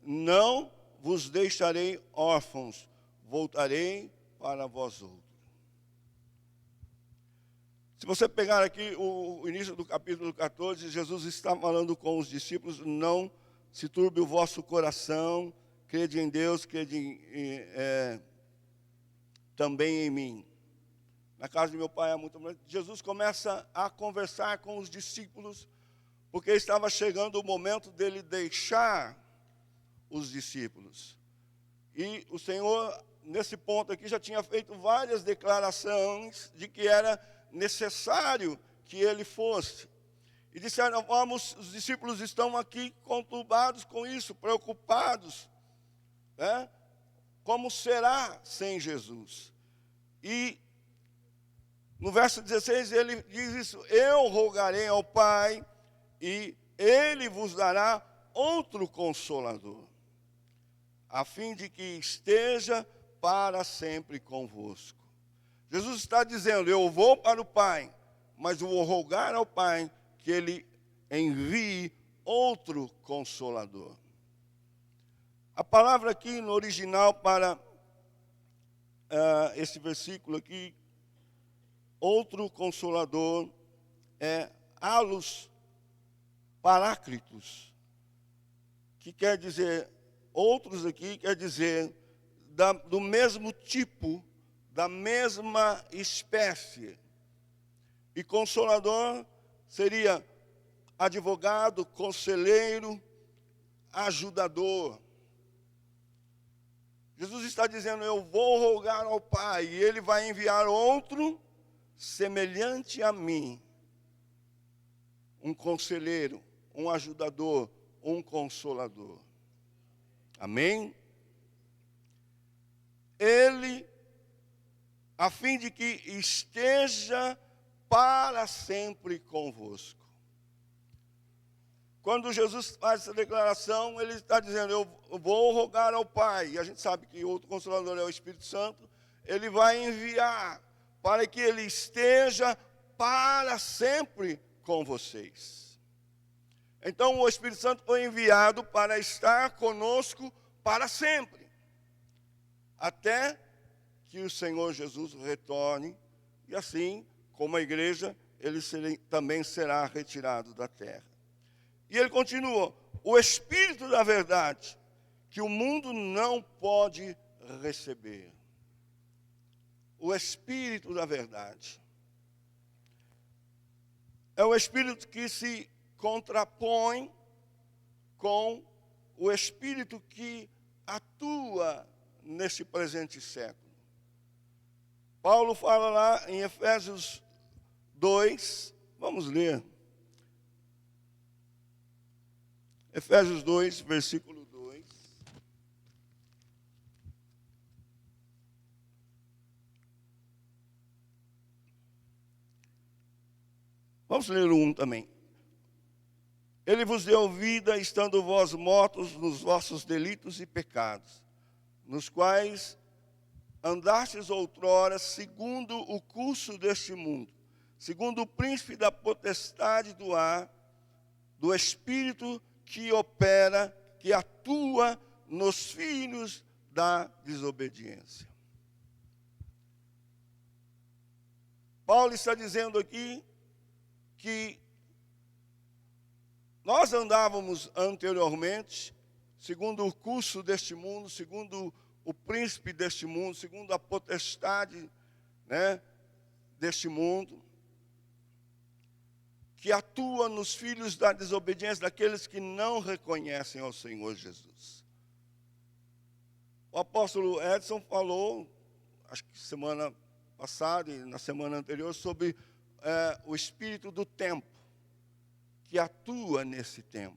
Não vos deixarei órfãos, voltarei para vós outros. Se você pegar aqui o início do capítulo 14, Jesus está falando com os discípulos: não se turbe o vosso coração, crede em Deus, crede também em mim. Na casa de meu pai há muito tempo. Jesus começa a conversar com os discípulos, porque estava chegando o momento dele deixar os discípulos. E o Senhor, nesse ponto aqui, já tinha feito várias declarações de que era necessário que ele fosse. E disseram: vamos, os discípulos estão aqui conturbados com isso, preocupados, né? Como será sem Jesus? E no verso 16 ele diz isso: eu rogarei ao Pai, e Ele vos dará outro Consolador, a fim de que esteja para sempre convosco. Jesus está dizendo: eu vou para o Pai, mas eu vou rogar ao Pai que Ele envie outro Consolador. A palavra aqui no original para esse versículo aqui, outro Consolador, é allos paráclitos, que quer dizer, outros aqui quer dizer do mesmo tipo, da mesma espécie. E Consolador seria advogado, conselheiro, ajudador. Jesus está dizendo: eu vou rogar ao Pai, e Ele vai enviar outro semelhante a mim, um conselheiro, um ajudador, um consolador. Amém? Ele, a fim de que esteja para sempre convosco. quando Jesus faz essa declaração, ele está dizendo, eu vou rogar ao Pai, e a gente sabe que o outro Consolador é o Espírito Santo, ele vai enviar para que ele esteja para sempre com vocês. Então o Espírito Santo foi enviado para estar conosco para sempre, até que o Senhor Jesus retorne, e assim, como a igreja, ele também será retirado da terra. E ele continua, o Espírito da verdade, que o mundo não pode receber. O Espírito da verdade. É o Espírito que se contrapõe com o Espírito que atua nesse presente século. Paulo fala lá em Efésios 2, vamos ler. Efésios 2, versículo 2. Vamos ler o 1 também. Ele vos deu vida, estando vós mortos nos vossos delitos e pecados, nos quais andastes outrora segundo o curso deste mundo, segundo o príncipe da potestade do ar, do espírito que opera, que atua nos filhos da desobediência. Paulo está dizendo aqui que nós andávamos anteriormente, segundo o curso deste mundo, segundo o príncipe deste mundo, segundo a potestade, deste mundo, que atua nos filhos da desobediência, daqueles que não reconhecem ao Senhor Jesus. O apóstolo Edson falou, acho que semana passada e na semana anterior, sobre o espírito do tempo, que atua nesse tempo,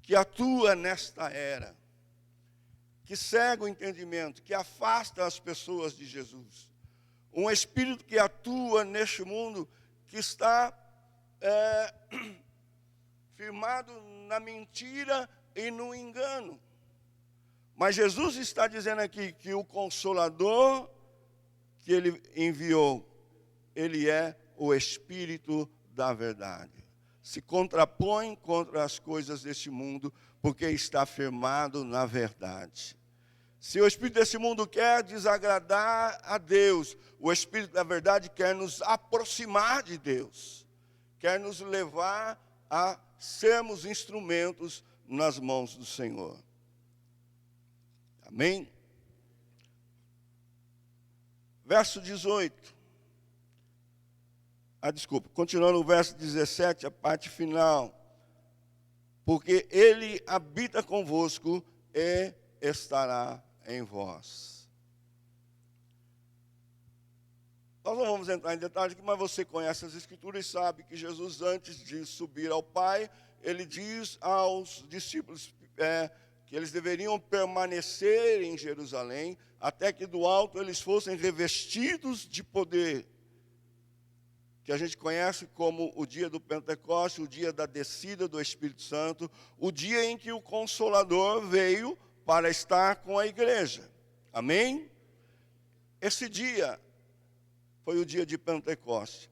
que atua nesta era, que cega o entendimento, que afasta as pessoas de Jesus. Um espírito que atua neste mundo, que está firmado na mentira e no engano. Mas Jesus está dizendo aqui que o Consolador que Ele enviou, Ele é o Espírito da verdade. Se contrapõe contra as coisas deste mundo, porque está firmado na verdade. Se o Espírito desse mundo quer desagradar a Deus, o Espírito da verdade quer nos aproximar de Deus, quer nos levar a sermos instrumentos nas mãos do Senhor. Amém? Verso 18. Continuando o verso 17, a parte final. Porque Ele habita convosco e estará em vós. Nós não vamos entrar em detalhes aqui, mas você conhece as Escrituras e sabe que Jesus, antes de subir ao Pai, Ele diz aos discípulos que eles deveriam permanecer em Jerusalém, até que do alto eles fossem revestidos de poder, que a gente conhece como o dia do Pentecostes, o dia da descida do Espírito Santo, o dia em que o Consolador veio para estar com a igreja. Amém? Esse dia foi o dia de Pentecostes.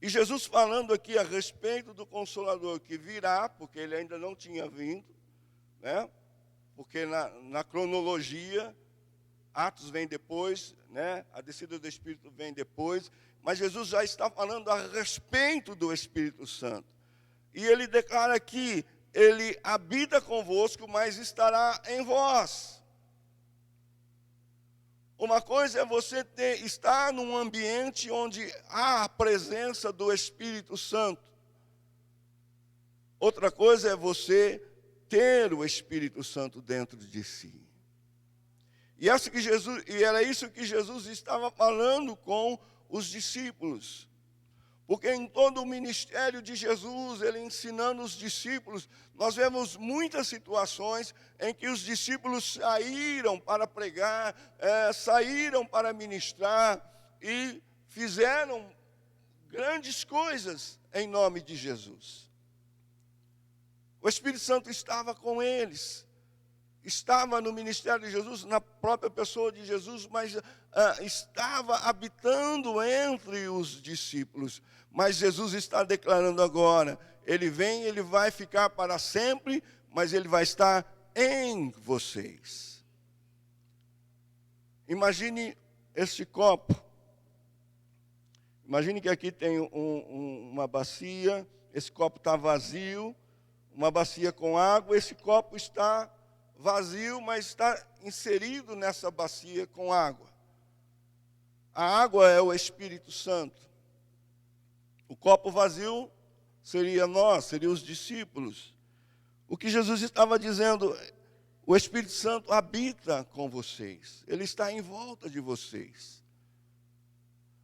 E Jesus falando aqui a respeito do Consolador que virá, porque ele ainda não tinha vindo, porque na cronologia, Atos vem depois, a descida do Espírito vem depois, mas Jesus já está falando a respeito do Espírito Santo. E ele declara aqui, Ele habita convosco, mas estará em vós. Uma coisa é você estar num ambiente onde há a presença do Espírito Santo. Outra coisa é você ter o Espírito Santo dentro de si. E era isso que Jesus estava falando com os discípulos. Porque em todo o ministério de Jesus, Ele ensinando os discípulos, nós vemos muitas situações em que os discípulos saíram para pregar, saíram para ministrar e fizeram grandes coisas em nome de Jesus. O Espírito Santo estava com eles. Estava no ministério de Jesus, na própria pessoa de Jesus, mas estava habitando entre os discípulos. Mas Jesus está declarando agora, ele vem, ele vai ficar para sempre, mas ele vai estar em vocês. Imagine este copo. Imagine que aqui tem uma bacia, esse copo está vazio, uma bacia com água, esse copo está vazio, mas está inserido nessa bacia com água. A água é o Espírito Santo. O copo vazio seria nós, seriam os discípulos. O que Jesus estava dizendo, o Espírito Santo habita com vocês. Ele está em volta de vocês.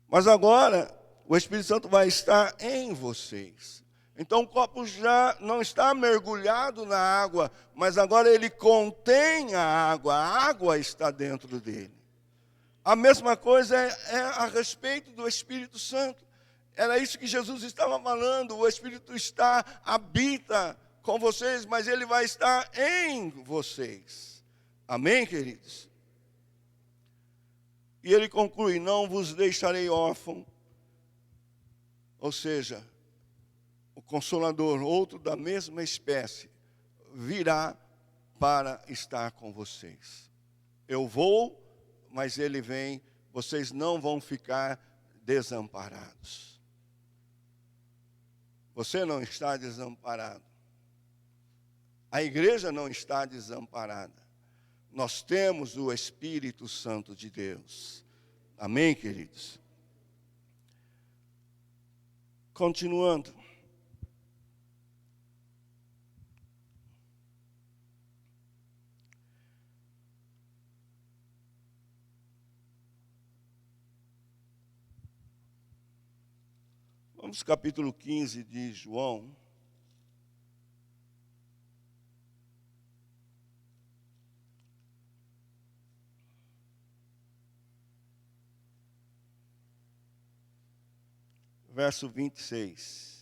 Mas agora, o Espírito Santo vai estar em vocês. Então o copo já não está mergulhado na água, mas agora ele contém a água está dentro dele. A mesma coisa é a respeito do Espírito Santo. Era isso que Jesus estava falando, o Espírito habita com vocês, mas ele vai estar em vocês. Amém, queridos? E ele conclui, não vos deixarei órfão, ou seja, o Consolador, outro da mesma espécie, virá para estar com vocês. Eu vou, mas ele vem, vocês não vão ficar desamparados. Você não está desamparado. A igreja não está desamparada. Nós temos o Espírito Santo de Deus. Amém, queridos? Continuando. Vamos capítulo 15 de João. Verso 26.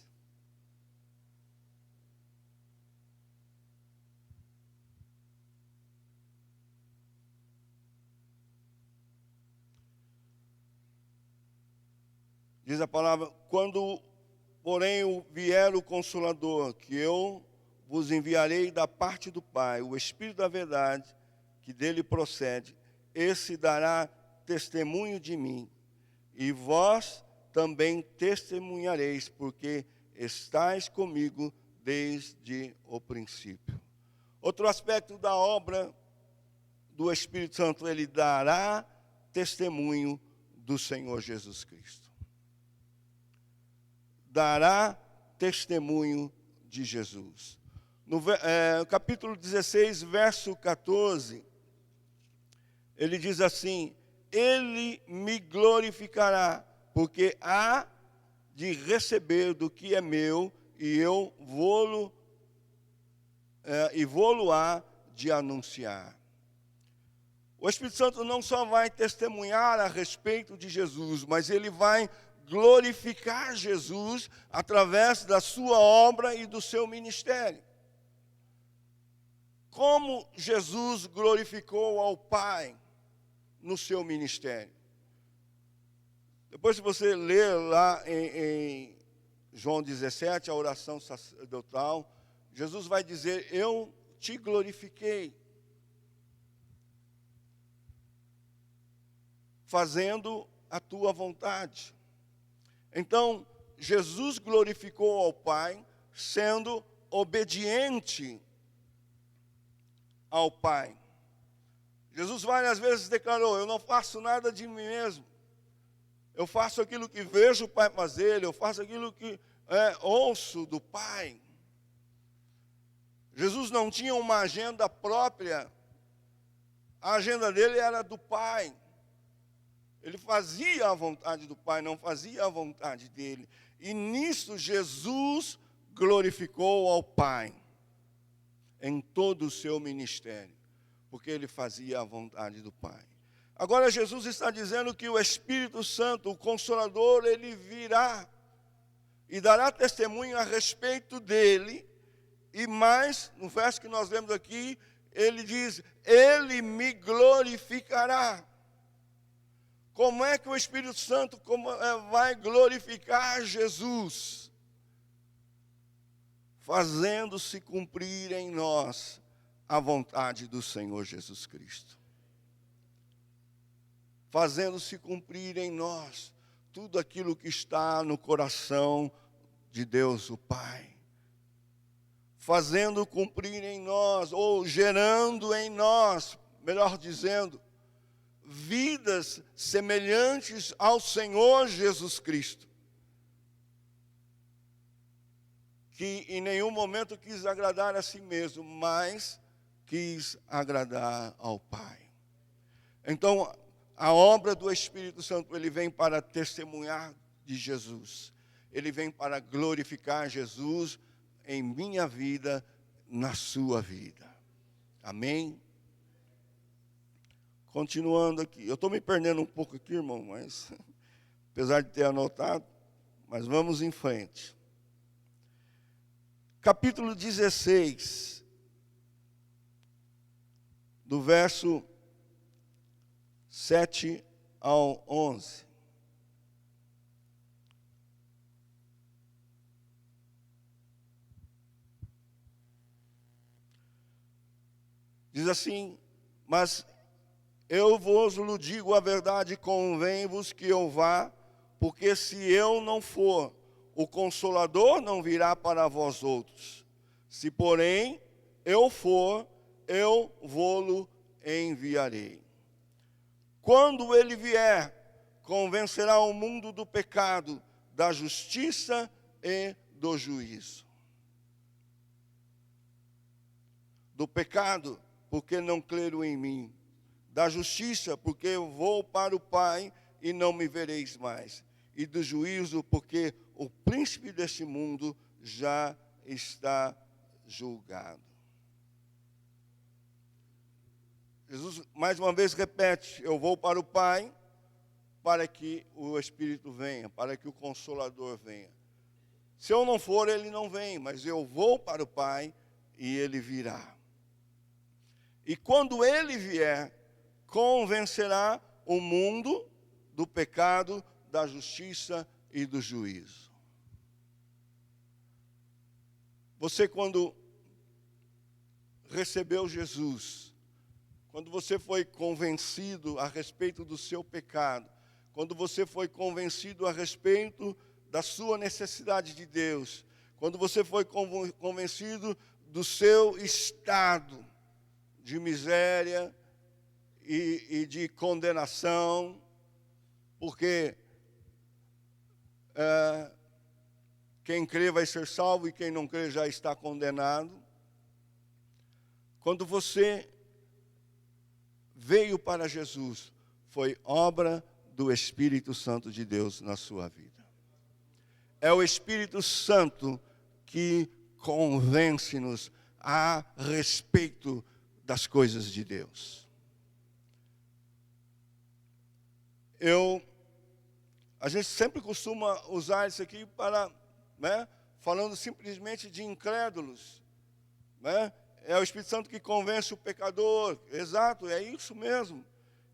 Diz a palavra, quando, porém, vier o Consolador, que eu vos enviarei da parte do Pai, o Espírito da verdade, que dele procede, esse dará testemunho de mim, e vós também testemunhareis, porque estáis comigo desde o princípio. Outro aspecto da obra do Espírito Santo, ele dará testemunho do Senhor Jesus Cristo. Dará testemunho de Jesus. No capítulo 16, verso 14, ele diz assim, ele me glorificará, porque há de receber do que é meu, e eu vou-lo-á de anunciar. O Espírito Santo não só vai testemunhar a respeito de Jesus, mas ele vai glorificar Jesus através da sua obra e do seu ministério. Como Jesus glorificou ao Pai no seu ministério? Depois, se você ler lá em João 17, a oração sacerdotal, Jesus vai dizer, eu te glorifiquei, fazendo a tua vontade. Então, Jesus glorificou ao Pai, sendo obediente ao Pai. Jesus várias vezes declarou, eu não faço nada de mim mesmo. Eu faço aquilo que vejo o Pai fazer, eu faço aquilo que ouço do Pai. Jesus não tinha uma agenda própria, a agenda dele era do Pai. Ele fazia a vontade do Pai, não fazia a vontade dele. E nisso Jesus glorificou ao Pai, em todo o seu ministério, porque ele fazia a vontade do Pai. Agora Jesus está dizendo que o Espírito Santo, o Consolador, ele virá e dará testemunho a respeito dele, E mais, no verso que nós lemos aqui, ele diz: Ele me glorificará. Como é que o Espírito Santo vai glorificar Jesus? Fazendo-se cumprir em nós a vontade do Senhor Jesus Cristo. Fazendo-se cumprir em nós tudo aquilo que está no coração de Deus o Pai. Fazendo cumprir em nós, ou gerando em nós, melhor dizendo, vidas semelhantes ao Senhor Jesus Cristo, que em nenhum momento quis agradar a si mesmo, mas quis agradar ao Pai. Então, a obra do Espírito Santo, ele vem para testemunhar de Jesus, ele vem para glorificar Jesus em minha vida, na sua vida. Amém? Continuando aqui, eu estou me perdendo um pouco aqui, irmão, mas apesar de ter anotado, mas vamos em frente. Capítulo 16, do verso 7 ao 11. Diz assim: mas eu vos digo a verdade, convém-vos que eu vá, porque se eu não for, o Consolador não virá para vós outros. Se, porém, eu for, eu vô-lo enviarei. Quando ele vier, convencerá o mundo do pecado, da justiça e do juízo. Do pecado, porque não creram em mim. Da justiça, porque eu vou para o Pai e não me vereis mais. E do juízo, porque o príncipe deste mundo já está julgado. Jesus mais uma vez repete: eu vou para o Pai, para que o Espírito venha, para que o Consolador venha. Se eu não for, ele não vem, mas eu vou para o Pai e ele virá. E quando ele vier, convencerá o mundo do pecado, da justiça e do juízo. Você, quando recebeu Jesus, quando você foi convencido a respeito do seu pecado, quando você foi convencido a respeito da sua necessidade de Deus, quando você foi convencido do seu estado de miséria e de condenação, porque quem crê vai ser salvo e quem não crê já está condenado. Quando você veio para Jesus, foi obra do Espírito Santo de Deus na sua vida. É o Espírito Santo que convence-nos a respeito das coisas de Deus. A gente sempre costuma usar isso aqui para, falando simplesmente de incrédulos, É o Espírito Santo que convence o pecador. Exato, é isso mesmo.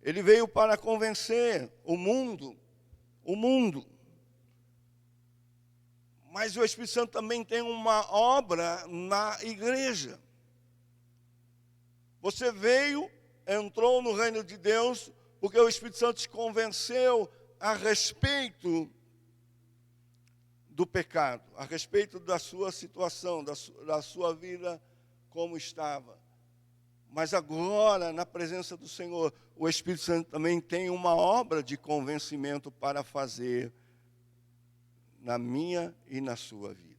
Ele veio para convencer o mundo. Mas o Espírito Santo também tem uma obra na igreja. Você veio, entrou no reino de Deus, porque o Espírito Santo te convenceu a respeito do pecado, a respeito da sua situação, da sua vida como estava. Mas agora, na presença do Senhor, o Espírito Santo também tem uma obra de convencimento para fazer na minha e na sua vida.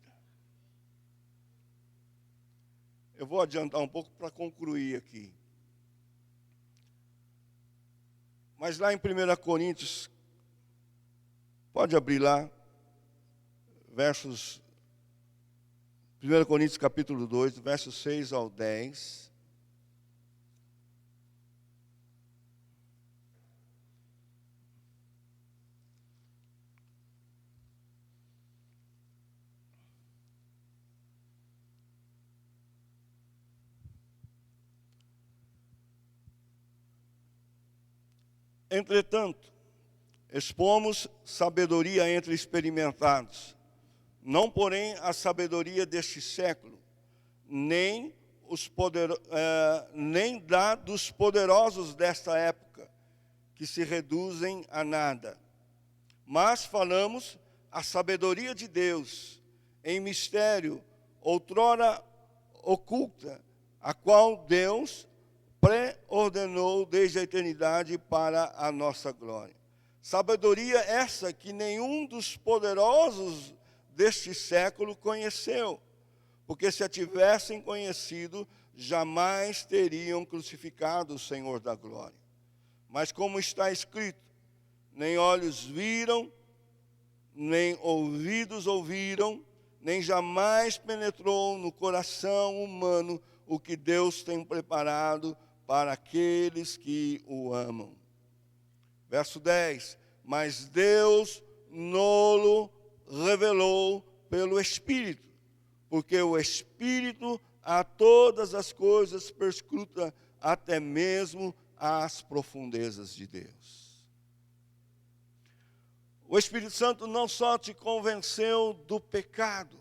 Eu vou adiantar um pouco para concluir aqui. Mas lá em 1 Coríntios, pode abrir lá, versos 1 Coríntios capítulo 2, versos 6 ao 10. Entretanto, expomos sabedoria entre experimentados, não porém a sabedoria deste século, nem da dos poderosos desta época, que se reduzem a nada. Mas falamos a sabedoria de Deus, em mistério, outrora oculta, a qual Deus pré-ordenou desde a eternidade para a nossa glória. Sabedoria essa que nenhum dos poderosos deste século conheceu, porque se a tivessem conhecido, jamais teriam crucificado o Senhor da glória. Mas como está escrito, nem olhos viram, nem ouvidos ouviram, nem jamais penetrou no coração humano o que Deus tem preparado para aqueles que o amam. Verso 10, mas Deus nolo revelou pelo Espírito, porque o Espírito a todas as coisas perscruta, até mesmo as profundezas de Deus. O Espírito Santo não só te convenceu do pecado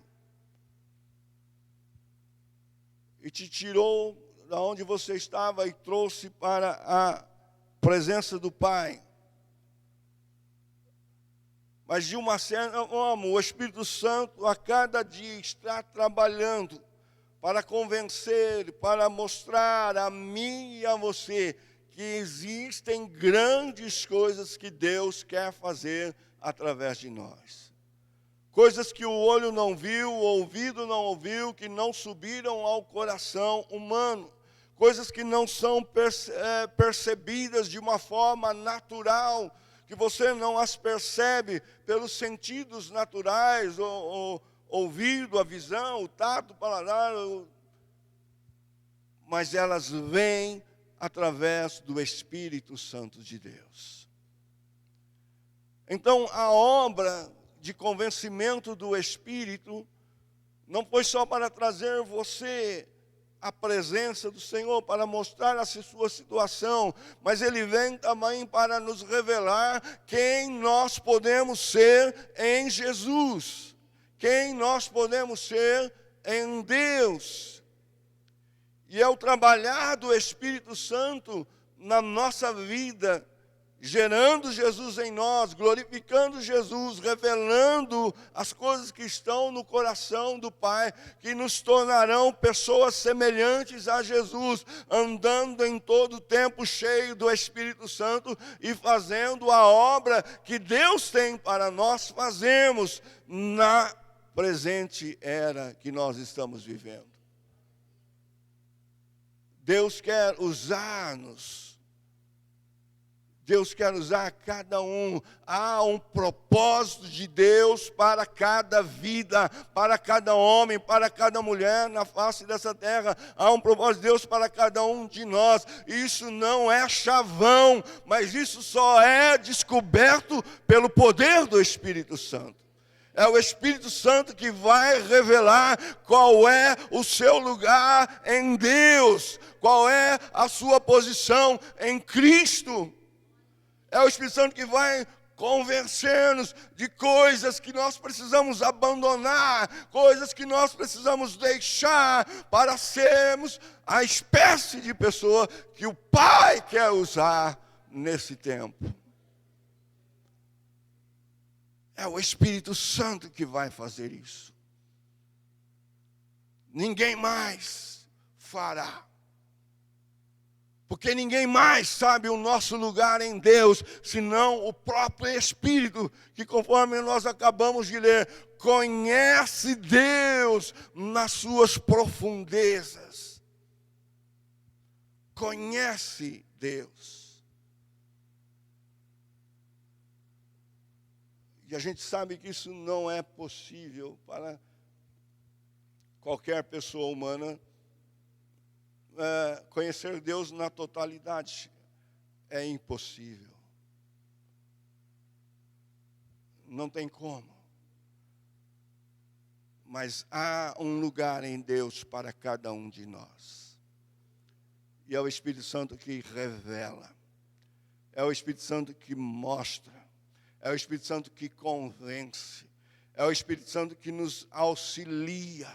e te tirou da onde você estava e trouxe para a presença do Pai, mas de uma certa forma, o Espírito Santo a cada dia está trabalhando para convencer, para mostrar a mim e a você que existem grandes coisas que Deus quer fazer através de nós. Coisas que o olho não viu, o ouvido não ouviu, que não subiram ao coração humano. Coisas que não são percebidas de uma forma natural, que você não as percebe pelos sentidos naturais, o ouvido, a visão, o tato, o paladar, mas elas vêm através do Espírito Santo de Deus. Então, a obra de convencimento do Espírito não foi só para trazer você a presença do Senhor, para mostrar a sua situação, mas ele vem também para nos revelar quem nós podemos ser em Jesus, quem nós podemos ser em Deus. E é o trabalhar do Espírito Santo na nossa vida, gerando Jesus em nós, glorificando Jesus, revelando as coisas que estão no coração do Pai, que nos tornarão pessoas semelhantes a Jesus, andando em todo o tempo cheio do Espírito Santo e fazendo a obra que Deus tem para nós fazermos na presente era que nós estamos vivendo. Deus quer usar-nos. Deus quer usar cada um. Há um propósito de Deus para cada vida, para cada homem, para cada mulher na face dessa terra. Há um propósito de Deus para cada um de nós. Isso não é chavão, mas isso só é descoberto pelo poder do Espírito Santo. É o Espírito Santo que vai revelar qual é o seu lugar em Deus, qual é a sua posição em Cristo. É o Espírito Santo que vai convencer-nos de coisas que nós precisamos abandonar, coisas que nós precisamos deixar para sermos a espécie de pessoa que o Pai quer usar nesse tempo. É o Espírito Santo que vai fazer isso. Ninguém mais fará. Porque ninguém mais sabe o nosso lugar em Deus, senão o próprio Espírito, que conforme nós acabamos de ler, conhece Deus nas suas profundezas. Conhece Deus. E a gente sabe que isso não é possível para qualquer pessoa humana. Conhecer Deus na totalidade é impossível. Não tem como. Mas há um lugar em Deus para cada um de nós. E é o Espírito Santo que revela. é o Espírito Santo que mostra, é o Espírito Santo que convence, é o Espírito Santo que nos auxilia,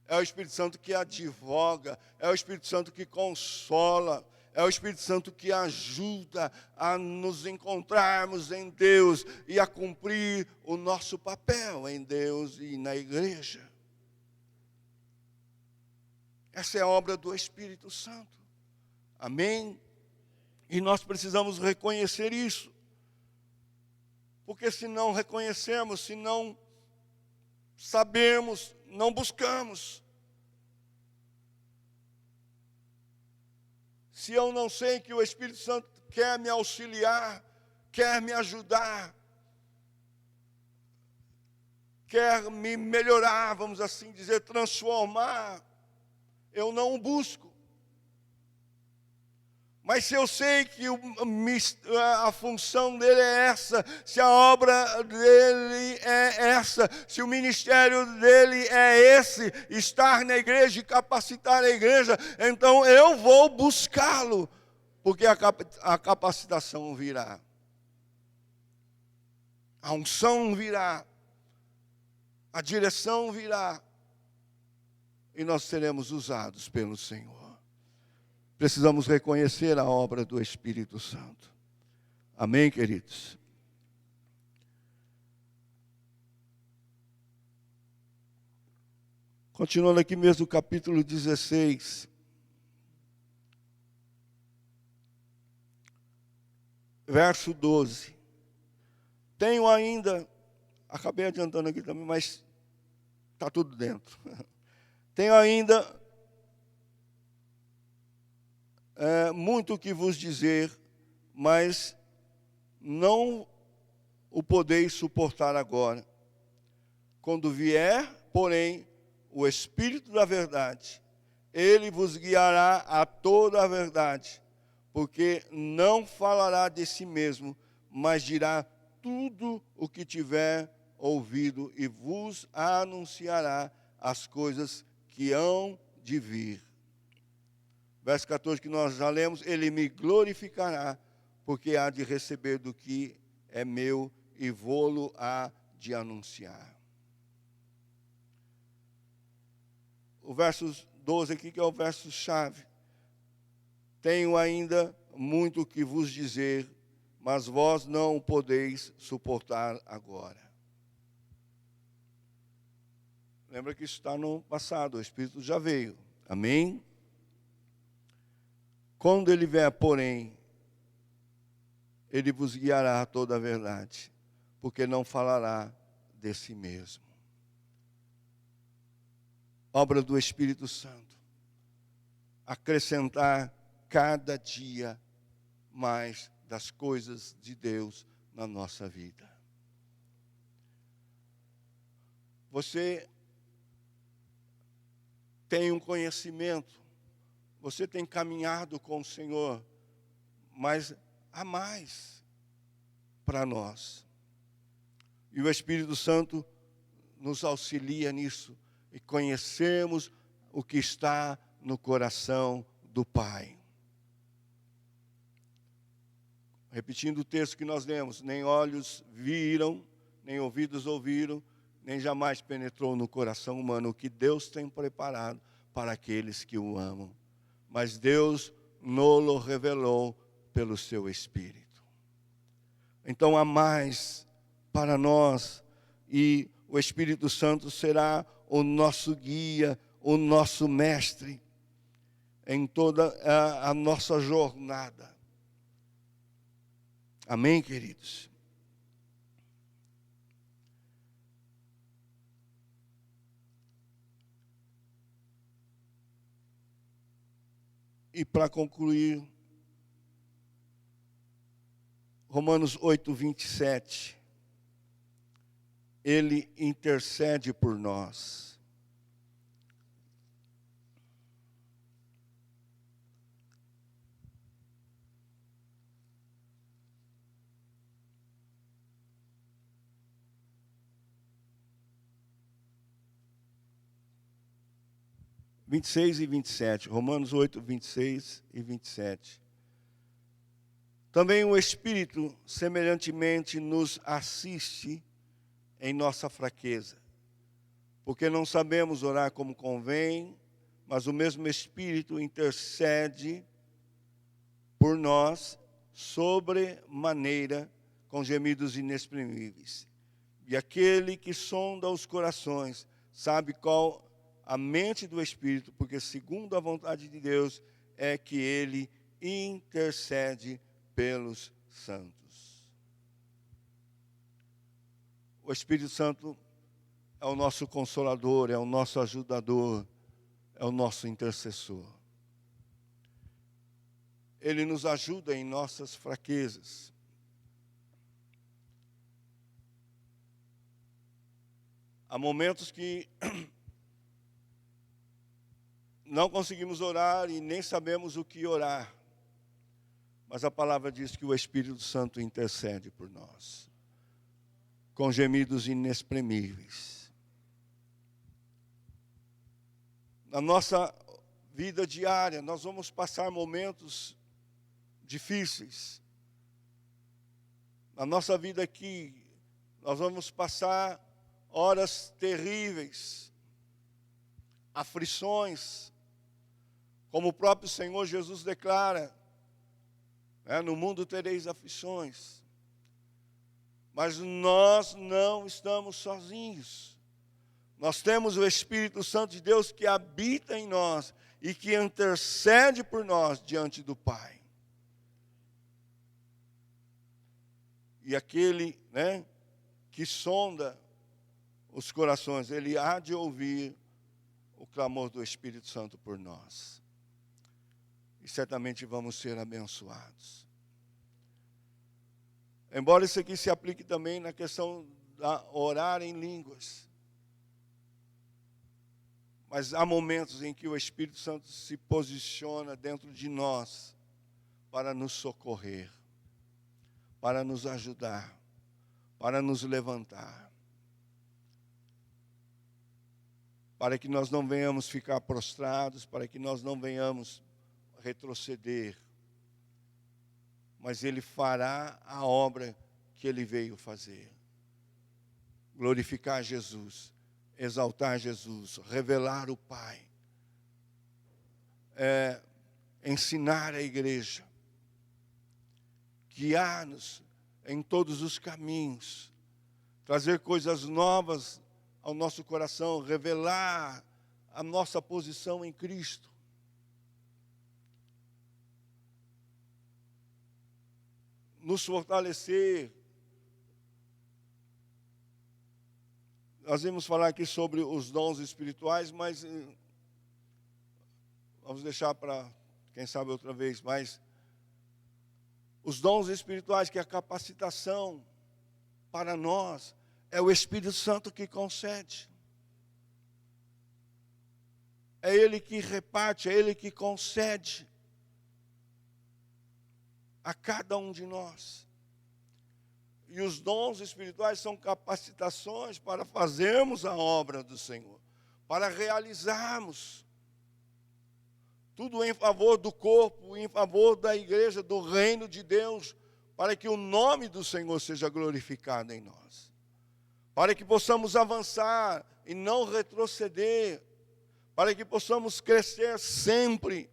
é o Espírito Santo que advoga, é o Espírito Santo que consola, é o Espírito Santo que ajuda a nos encontrarmos em Deus e a cumprir o nosso papel em Deus e na igreja. Essa é a obra do Espírito Santo. Amém? E nós precisamos reconhecer isso. Porque se não reconhecermos, se não sabermos, não buscamos. Se eu não sei que o Espírito Santo quer me auxiliar, quer me ajudar, quer me melhorar, vamos assim dizer, transformar, eu não o busco. Mas se eu sei que a função dele é essa, se a obra dele é essa, se o ministério dele é esse, estar na igreja e capacitar a igreja, então eu vou buscá-lo, porque a capacitação virá. A unção virá, a direção virá, e nós seremos usados pelo Senhor. Precisamos reconhecer a obra do Espírito Santo. Amém, queridos? Continuando aqui mesmo, capítulo 16. Verso 12. Tenho ainda, acabei adiantando aqui também, mas está tudo dentro. Tenho ainda muito o que vos dizer, mas não o podeis suportar agora. Quando vier, porém, o Espírito da verdade, ele vos guiará a toda a verdade, porque não falará de si mesmo, mas dirá tudo o que tiver ouvido e vos anunciará as coisas que hão de vir. Verso 14 que nós já lemos, ele me glorificará, porque há de receber do que é meu e vô-lo há de anunciar. O verso 12 aqui, que é o verso chave. Tenho ainda muito que vos dizer, mas vós não o podeis suportar agora. Lembra que isso está no passado, o Espírito já veio. Amém? Quando ele vier, porém, ele vos guiará a toda a verdade, porque não falará de si mesmo. Obra do Espírito Santo. Acrescentar cada dia mais das coisas de Deus na nossa vida. Você tem um conhecimento, você tem caminhado com o Senhor, mas há mais para nós. E o Espírito Santo nos auxilia nisso, e conhecemos o que está no coração do Pai. Repetindo o texto que nós lemos, nem olhos viram, nem ouvidos ouviram, nem jamais penetrou no coração humano o que Deus tem preparado para aqueles que o amam. Mas Deus nos revelou pelo seu Espírito. Então há mais para nós, e o Espírito Santo será o nosso guia, o nosso mestre em toda a nossa jornada. Amém, queridos? E para concluir, Romanos 8, 27. Ele intercede por nós. Vinte e seis e 27, Romanos 8, 26 e 27. Também o Espírito, semelhantemente, nos assiste em nossa fraqueza, porque não sabemos orar como convém, mas o mesmo Espírito intercede por nós sobremaneira com gemidos inexprimíveis. E aquele que sonda os corações sabe qual a mente do Espírito, porque segundo a vontade de Deus é que ele intercede pelos santos. O Espírito Santo é o nosso consolador, é o nosso ajudador, é o nosso intercessor. Ele nos ajuda em nossas fraquezas. Há momentos que não conseguimos orar e nem sabemos o que orar. Mas a palavra diz que o Espírito Santo intercede por nós, com gemidos inexprimíveis. Na nossa vida diária, nós vamos passar momentos difíceis. Na nossa vida aqui, nós vamos passar horas terríveis, aflições, como o próprio Senhor Jesus declara, no mundo tereis aflições, mas nós não estamos sozinhos. Nós temos o Espírito Santo de Deus que habita em nós e que intercede por nós diante do Pai. E aquele, que sonda os corações, ele há de ouvir o clamor do Espírito Santo por nós. E certamente vamos ser abençoados. Embora isso aqui se aplique também na questão da orar em línguas. Mas há momentos em que o Espírito Santo se posiciona dentro de nós para nos socorrer, para nos ajudar, para nos levantar. Para que nós não venhamos ficar prostrados, para que nós não venhamos retroceder. Mas Ele fará a obra que Ele veio fazer. Glorificar Jesus, exaltar Jesus, revelar o Pai. Ensinar a igreja. Guiar-nos em todos os caminhos. Trazer coisas novas ao nosso coração, revelar a nossa posição em Cristo. Nos fortalecer. Nós vamos falar aqui sobre os dons espirituais, mas vamos deixar para, quem sabe, outra vez. Mas os dons espirituais, que é a capacitação para nós, é o Espírito Santo que concede. É Ele que reparte, é Ele que concede a cada um de nós. E os dons espirituais são capacitações para fazermos a obra do Senhor, para realizarmos tudo em favor do corpo, em favor da igreja, do reino de Deus, para que o nome do Senhor seja glorificado em nós. Para que possamos avançar e não retroceder, para que possamos crescer sempre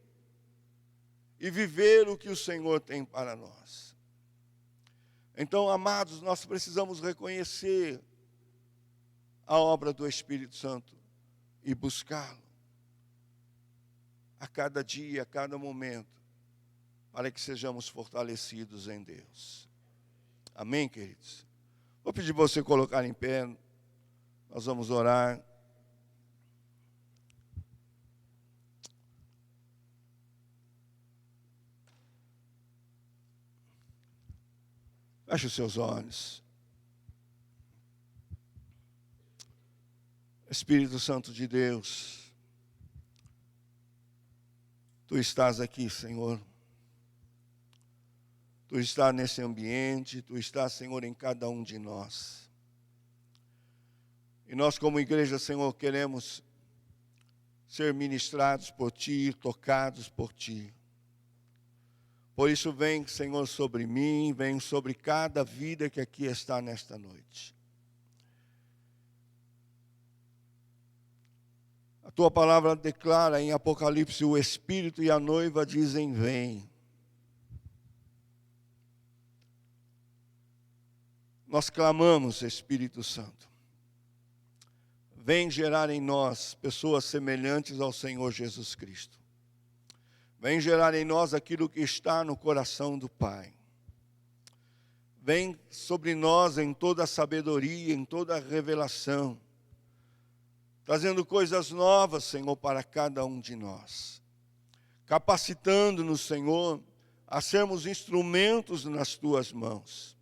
e viver o que o Senhor tem para nós. Então, amados, nós precisamos reconhecer a obra do Espírito Santo e buscá-lo a cada dia, a cada momento, para que sejamos fortalecidos em Deus. Amém, queridos? Vou pedir para você colocar em pé, nós vamos orar. Feche os seus olhos. Espírito Santo de Deus, Tu estás aqui, Senhor. Tu estás nesse ambiente, Tu estás, Senhor, em cada um de nós. E nós, como igreja, Senhor, queremos ser ministrados por Ti, tocados por Ti. Por isso, vem, Senhor, sobre mim, vem sobre cada vida que aqui está nesta noite. A tua palavra declara em Apocalipse: o Espírito e a noiva dizem: vem. Nós clamamos, Espírito Santo, vem gerar em nós pessoas semelhantes ao Senhor Jesus Cristo. Vem gerar em nós aquilo que está no coração do Pai. Vem sobre nós em toda a sabedoria, em toda a revelação, trazendo coisas novas, Senhor, para cada um de nós. Capacitando-nos, Senhor, a sermos instrumentos nas Tuas mãos.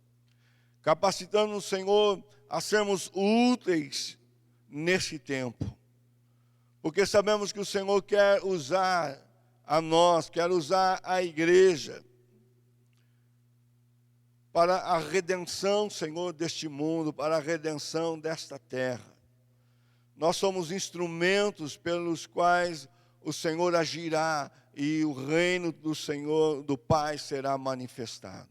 Capacitando-nos, Senhor, a sermos úteis nesse tempo. Porque sabemos que o Senhor quer usar a nós, quer usar a igreja para a redenção, Senhor, deste mundo, para a redenção desta terra. Nós somos instrumentos pelos quais o Senhor agirá e o reino do Senhor, do Pai, será manifestado.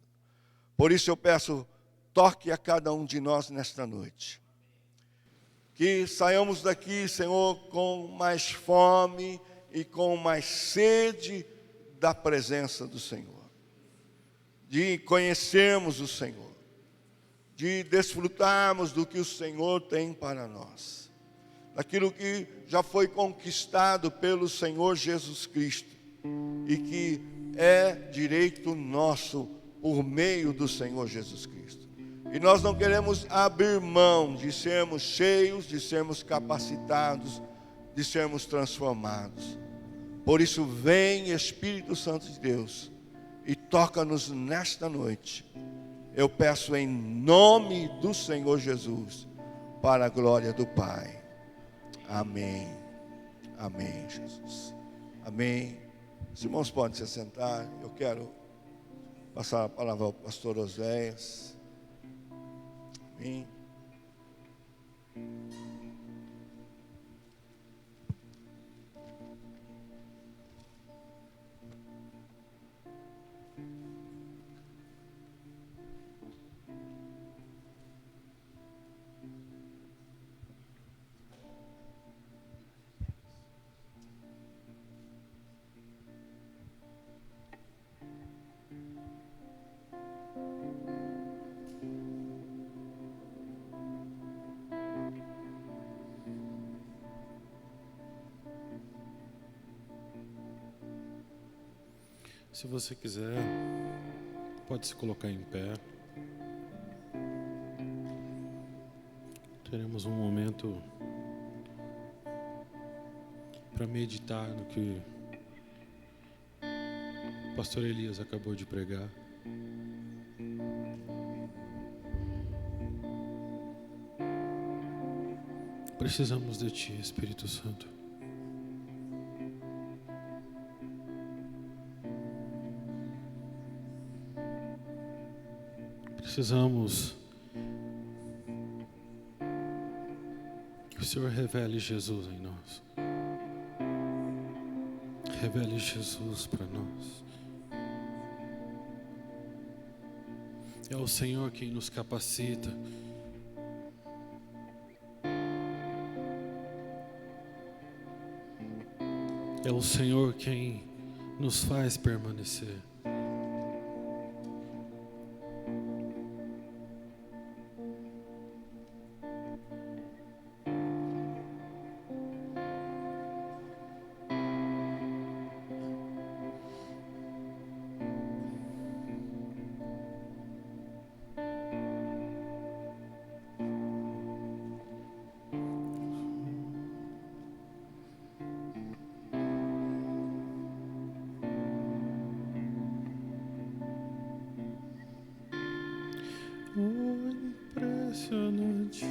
Por isso eu peço, toque a cada um de nós nesta noite. Que saiamos daqui, Senhor, com mais fome e com mais sede da presença do Senhor. De conhecermos o Senhor. De desfrutarmos do que o Senhor tem para nós. Daquilo que já foi conquistado pelo Senhor Jesus Cristo. E que é direito nosso por meio do Senhor Jesus Cristo. E nós não queremos abrir mão de sermos cheios, de sermos capacitados, de sermos transformados. Por isso, vem, Espírito Santo de Deus, e toca-nos nesta noite. Eu peço em nome do Senhor Jesus, para a glória do Pai. Amém. Amém, Jesus. Amém. Os irmãos podem se assentar. Eu quero passar a palavra ao pastor Oséias. Amém. Se você quiser, pode se colocar em pé. Teremos um momento para meditar no que o pastor Elias acabou de pregar. Precisamos de Ti, Espírito Santo. Precisamos que o Senhor revele Jesus em nós. Revele Jesus para nós. É o Senhor quem nos capacita. É o Senhor quem nos faz permanecer. Impressionante,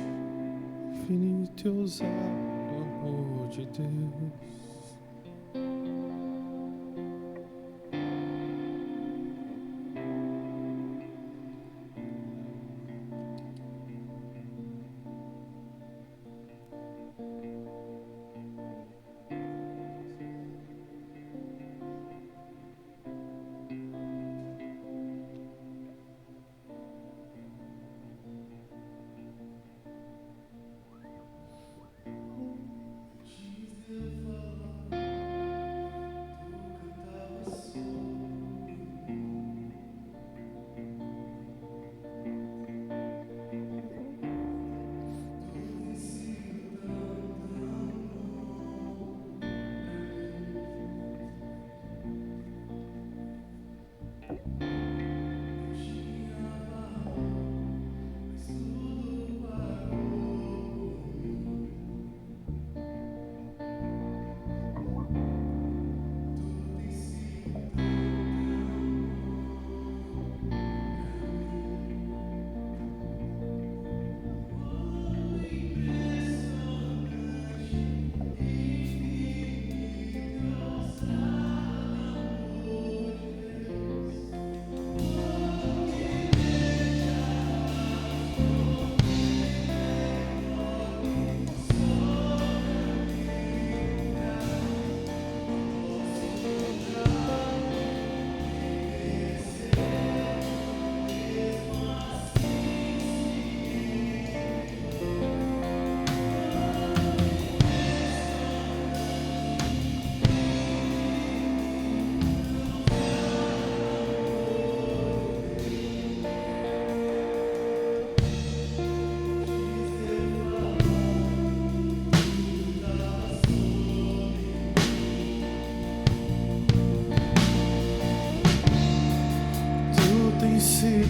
infinito e ousado amor de Deus.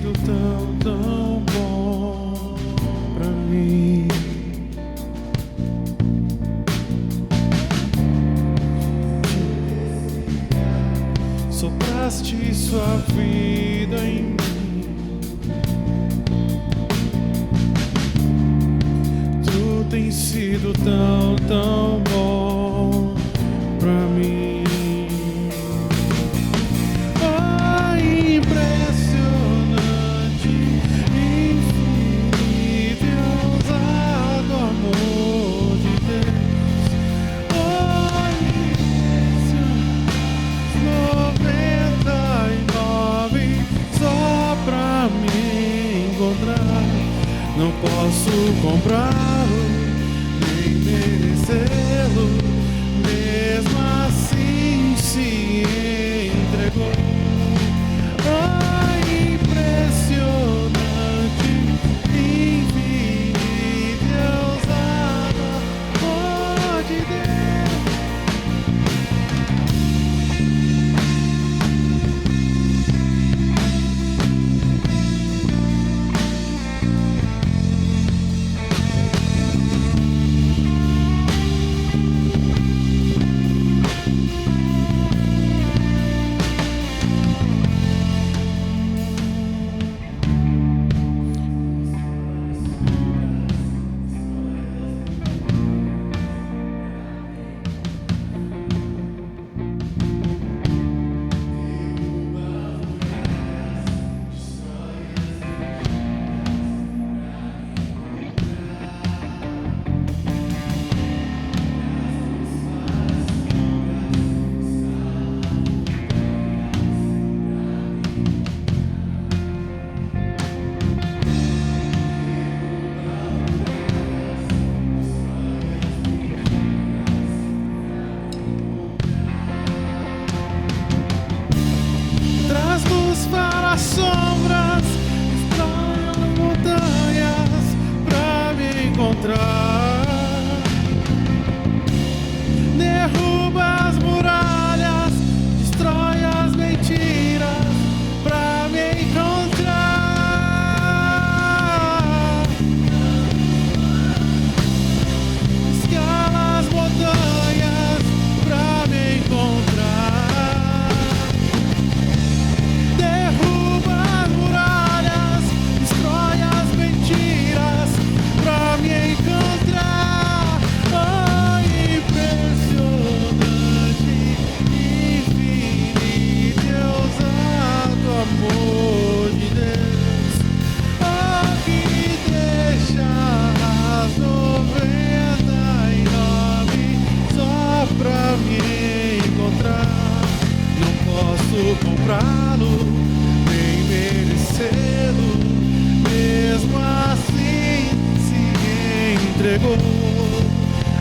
sido tão, tão bom pra mim. Sopraste sua vida em mim. Tu tens sido tão, tão bom pra mim. Oh, impressionante, infinito e ousado amor de Deus. Oh, 99 só pra me encontrar. Não posso comprá-lo, nem merecê-lo, mesmo assim se entregou. Oh, impressionante, infinito e ousado amor de Deus. Traz luz para as sombras, destrói as montanhas pra me encontrar. Derruba as muralhas, destrói as mentiras pra me encontrar. Escala as montanhas pra me encontrar. Derruba as muralhas, destrói as mentiras pra me encontrar. Oh, impressionante, infinito e ousado amor de Deus. Oh, que deixa as 99 só pra me encontrar. Não posso comprá-lo, nem merecê-lo, mesmo assim se entregou.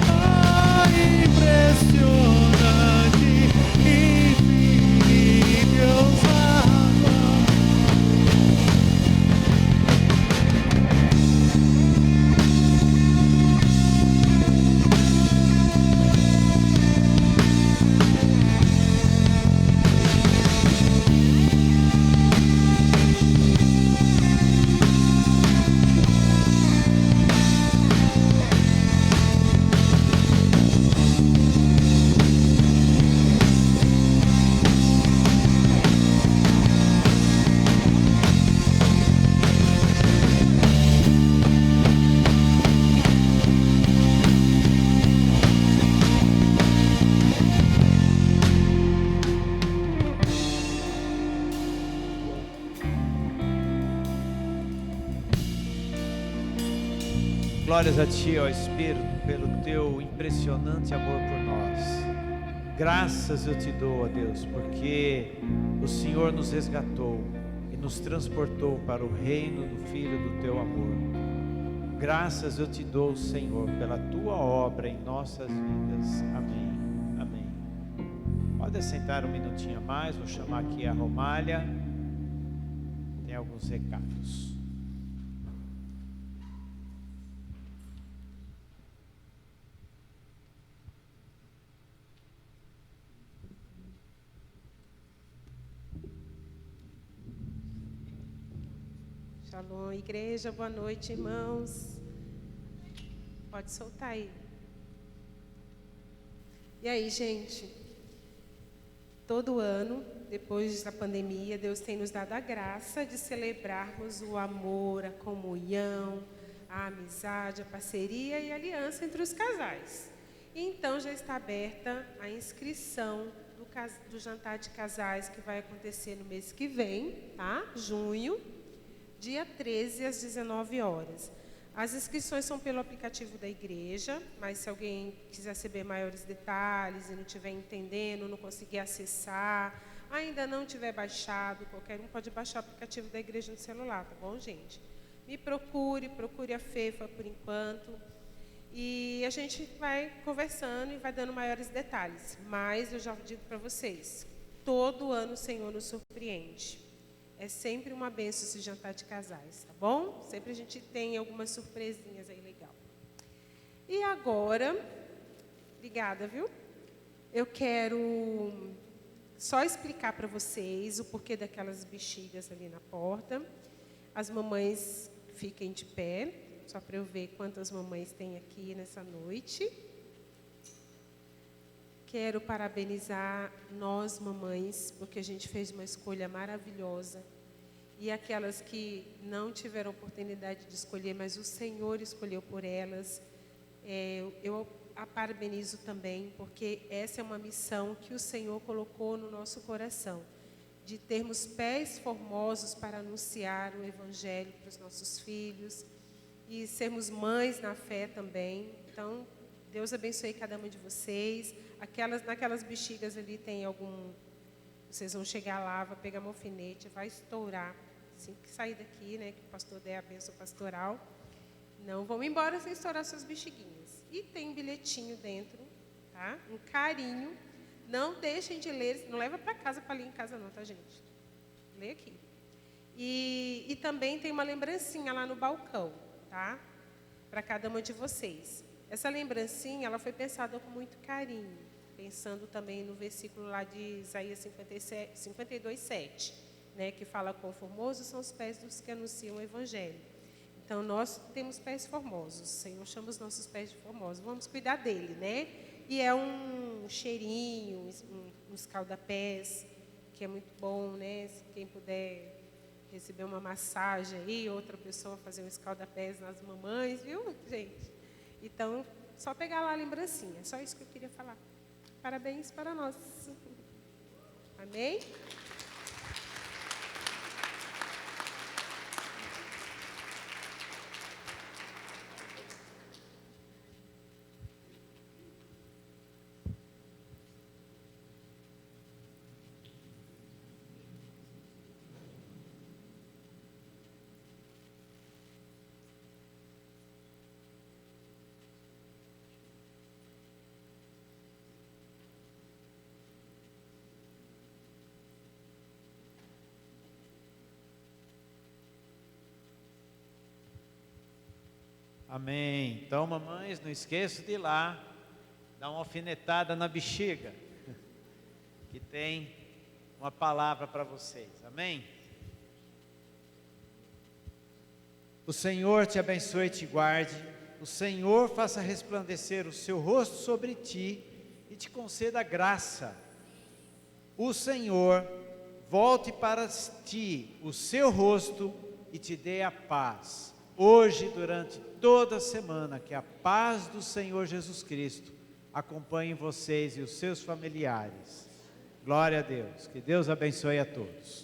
Ah, impressionante, infinito e ousado. Glórias a Ti, ó Espírito, pelo Teu impressionante amor por nós. Graças eu Te dou, ó Deus, porque o Senhor nos resgatou e nos transportou para o reino do Filho do Teu amor. Graças eu Te dou, Senhor, pela Tua obra em nossas vidas. Amém. Amém. Pode sentar um minutinho a mais, vou chamar aqui a Romália. Tem alguns recados. Shalom, igreja, boa noite, irmãos. Pode soltar aí. E aí, gente? Todo ano, depois da pandemia, Deus tem nos dado a graça de celebrarmos o amor, a comunhão, a amizade, a parceria e a aliança entre os casais. E então já está aberta a inscrição do jantar de casais que vai acontecer no mês que vem, tá? Junho, dia 13 às 19 horas. As inscrições são pelo aplicativo da igreja, mas se alguém quiser saber maiores detalhes e não estiver entendendo, não conseguir acessar, ainda não tiver baixado, qualquer um pode baixar o aplicativo da igreja no celular, tá bom, gente? Me procure a FEFA por enquanto, e a gente vai conversando e vai dando maiores detalhes. Mas eu já digo para vocês, todo ano o Senhor nos surpreende. É sempre uma bênção esse jantar de casais, tá bom? Sempre a gente tem algumas surpresinhas aí legal. E agora, obrigada, viu? Eu quero só explicar para vocês o porquê daquelas bexigas ali na porta. As mamães fiquem de pé, só para eu ver quantas mamães tem aqui nessa noite. Quero parabenizar nós, mamães, porque a gente fez uma escolha maravilhosa. E aquelas que não tiveram oportunidade de escolher, mas o Senhor escolheu por elas, eu a parabenizo também, porque essa é uma missão que o Senhor colocou no nosso coração, de termos pés formosos para anunciar o Evangelho para os nossos filhos e sermos mães na fé também. Então, Deus abençoe cada uma de vocês. Naquelas bexigas ali tem algum... Vocês vão chegar lá, vai pegar um alfinete, vai estourar. Assim que sair daqui, né, que o pastor der a bênção pastoral. Não vão embora sem estourar suas bexiguinhas. E tem um bilhetinho dentro, tá? Um carinho. Não deixem de ler, não leva para casa para ler em casa não, tá, gente? Lê aqui. E também tem uma lembrancinha lá no balcão, tá? Para cada uma de vocês. Essa lembrancinha, ela foi pensada com muito carinho, pensando também no versículo lá de Isaías 52:7, né, que fala: quão formosos são os pés dos que anunciam o Evangelho. Então, nós temos pés formosos, o Senhor chama os nossos pés de formosos, vamos cuidar dele, né? E é um cheirinho, um escaldapés, que é muito bom, né? Se quem puder receber uma massagem aí, outra pessoa fazer um escaldapés nas mamães, viu, gente? Então, só pegar lá a lembrancinha, só isso que eu queria falar. Parabéns para nós. Amém? Amém. Então, mamães, não esqueçam de ir lá, dar uma alfinetada na bexiga, que tem uma palavra para vocês. Amém? O Senhor te abençoe e te guarde. O Senhor faça resplandecer o seu rosto sobre ti e te conceda graça. O Senhor volte para ti o seu rosto e te dê a paz. Hoje, durante toda a semana, que a paz do Senhor Jesus Cristo acompanhe vocês e os seus familiares. Glória a Deus. Que Deus abençoe a todos.